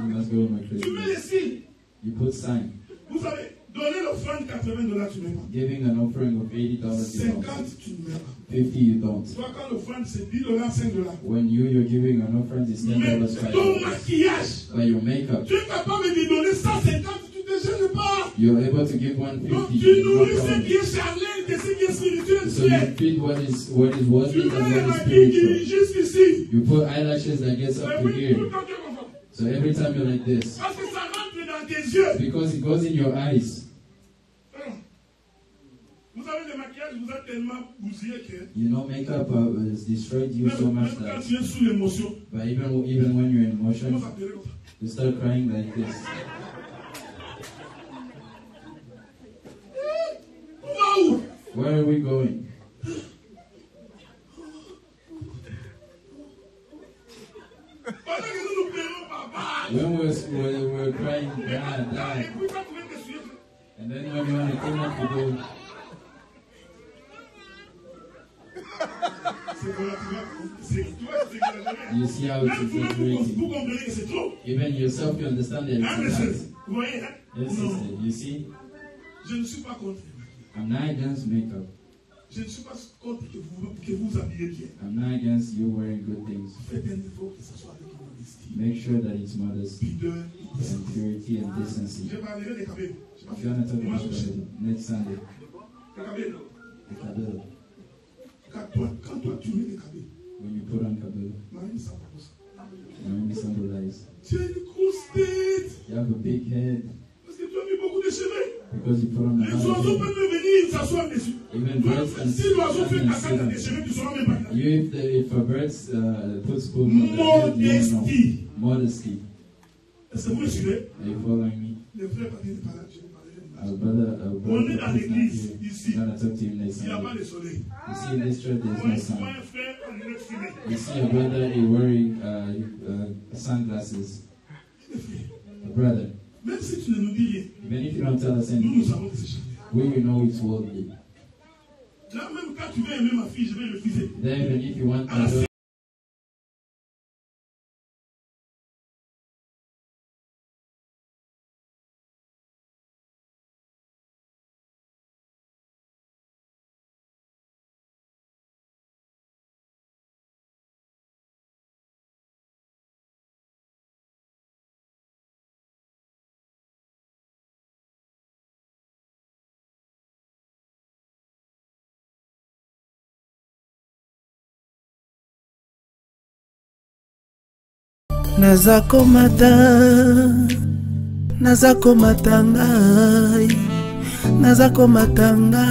You must go my Tu mets crazy. les signes. You put sign. Vous savez, donner l'offrande $80, tu ne mets pas. Giving an offering of $80, you don't. 50, tu ne mets pas. 50, you don't. Toi, quand l'offrande, c'est $10, $5. When you're giving an offering, it's $10, Mais ton $5. maquillage, But your makeup, tu es capable de donner 150, tu ne te gênes pas. you're able to give Donc, 150. tu no nourris ce problem. qui est charnel de ce qui est spirituel. So you feed what is worldly Tu and mets les what is maquilles qui spiritual. jusqu'ici. You put eyelashes that gets up Et to puis, tout here. le temps, tu es comme ça. So every time you're like this, Parce que ça rentre dans tes yeux. because it goes in your eyes. Vous savez, le maquillage vous a tellement bousillé que You know, makeup has destroyed you so même much quand that, tu es sous l'émotion, but even when you're in comment emotion, ça te comme ça? you start crying like this. On va où? Where are we going? Pendant que nous nous plaignons, papa. When we're crying, Et God, die. puis quand tu viens te suivre, And then when you want to clean up, you go, c'est relativement. Tu vois, c'est exagéré. you see how it's Même vous-même, exaggerating. vous comprenez que c'est trop. Even yourself, you understand that Hein, it's a lot. monsieur? Vous voyez, hein? Yes, Non, sister, you see, je ne suis pas contre les maquillages. I'm not against makeup. Je ne suis pas contre que vous habillez bien. I'm not against you wearing good things. Faites un effort que ce soit avec modestie, Make sure that it's modesty pudeur et décence. and purity and decency. Je parlerai des cabines. Je If you want to talk Moi, about je that next Sunday, Les cabines. the kabbalah, Quand toi tu mets les cabines, when you put on kabbalah, Marie, ça va pour ça. it symbolize Tu as une grosse tête. you have a big head Parce que tu as mis beaucoup de cheveux. because you put on a Les lot oiseaux of peuvent même venir s'asseoir dessus. Even birds can Si l'oiseau fait come and caca dans tes sit cheveux, tu ne sauras même pas. on. You, if a bird puts food on the head, you don't know. Modestie. Modesty. Est-ce que vous me suivez? Are you following me? Les vrais papiers ne parlent pas. Je vais parler de Our moi. brother On est dans is not l'église, here. ici. I'm gonna talk to him next Il n'y a pas Sunday. de soleil. You see, in this church, there's Moi, no sun. un frère en lunette fumée. You see a brother is wearing sunglasses. A brother. Même si tu ne nous dis rien, Even if you don't tell us nous, nous anything, savons que c'est charnel. we know it's worldly. Là, même quand tu veux aimer ma fille, je vais refuser. Then even if you want À la to fin, naza komata ngai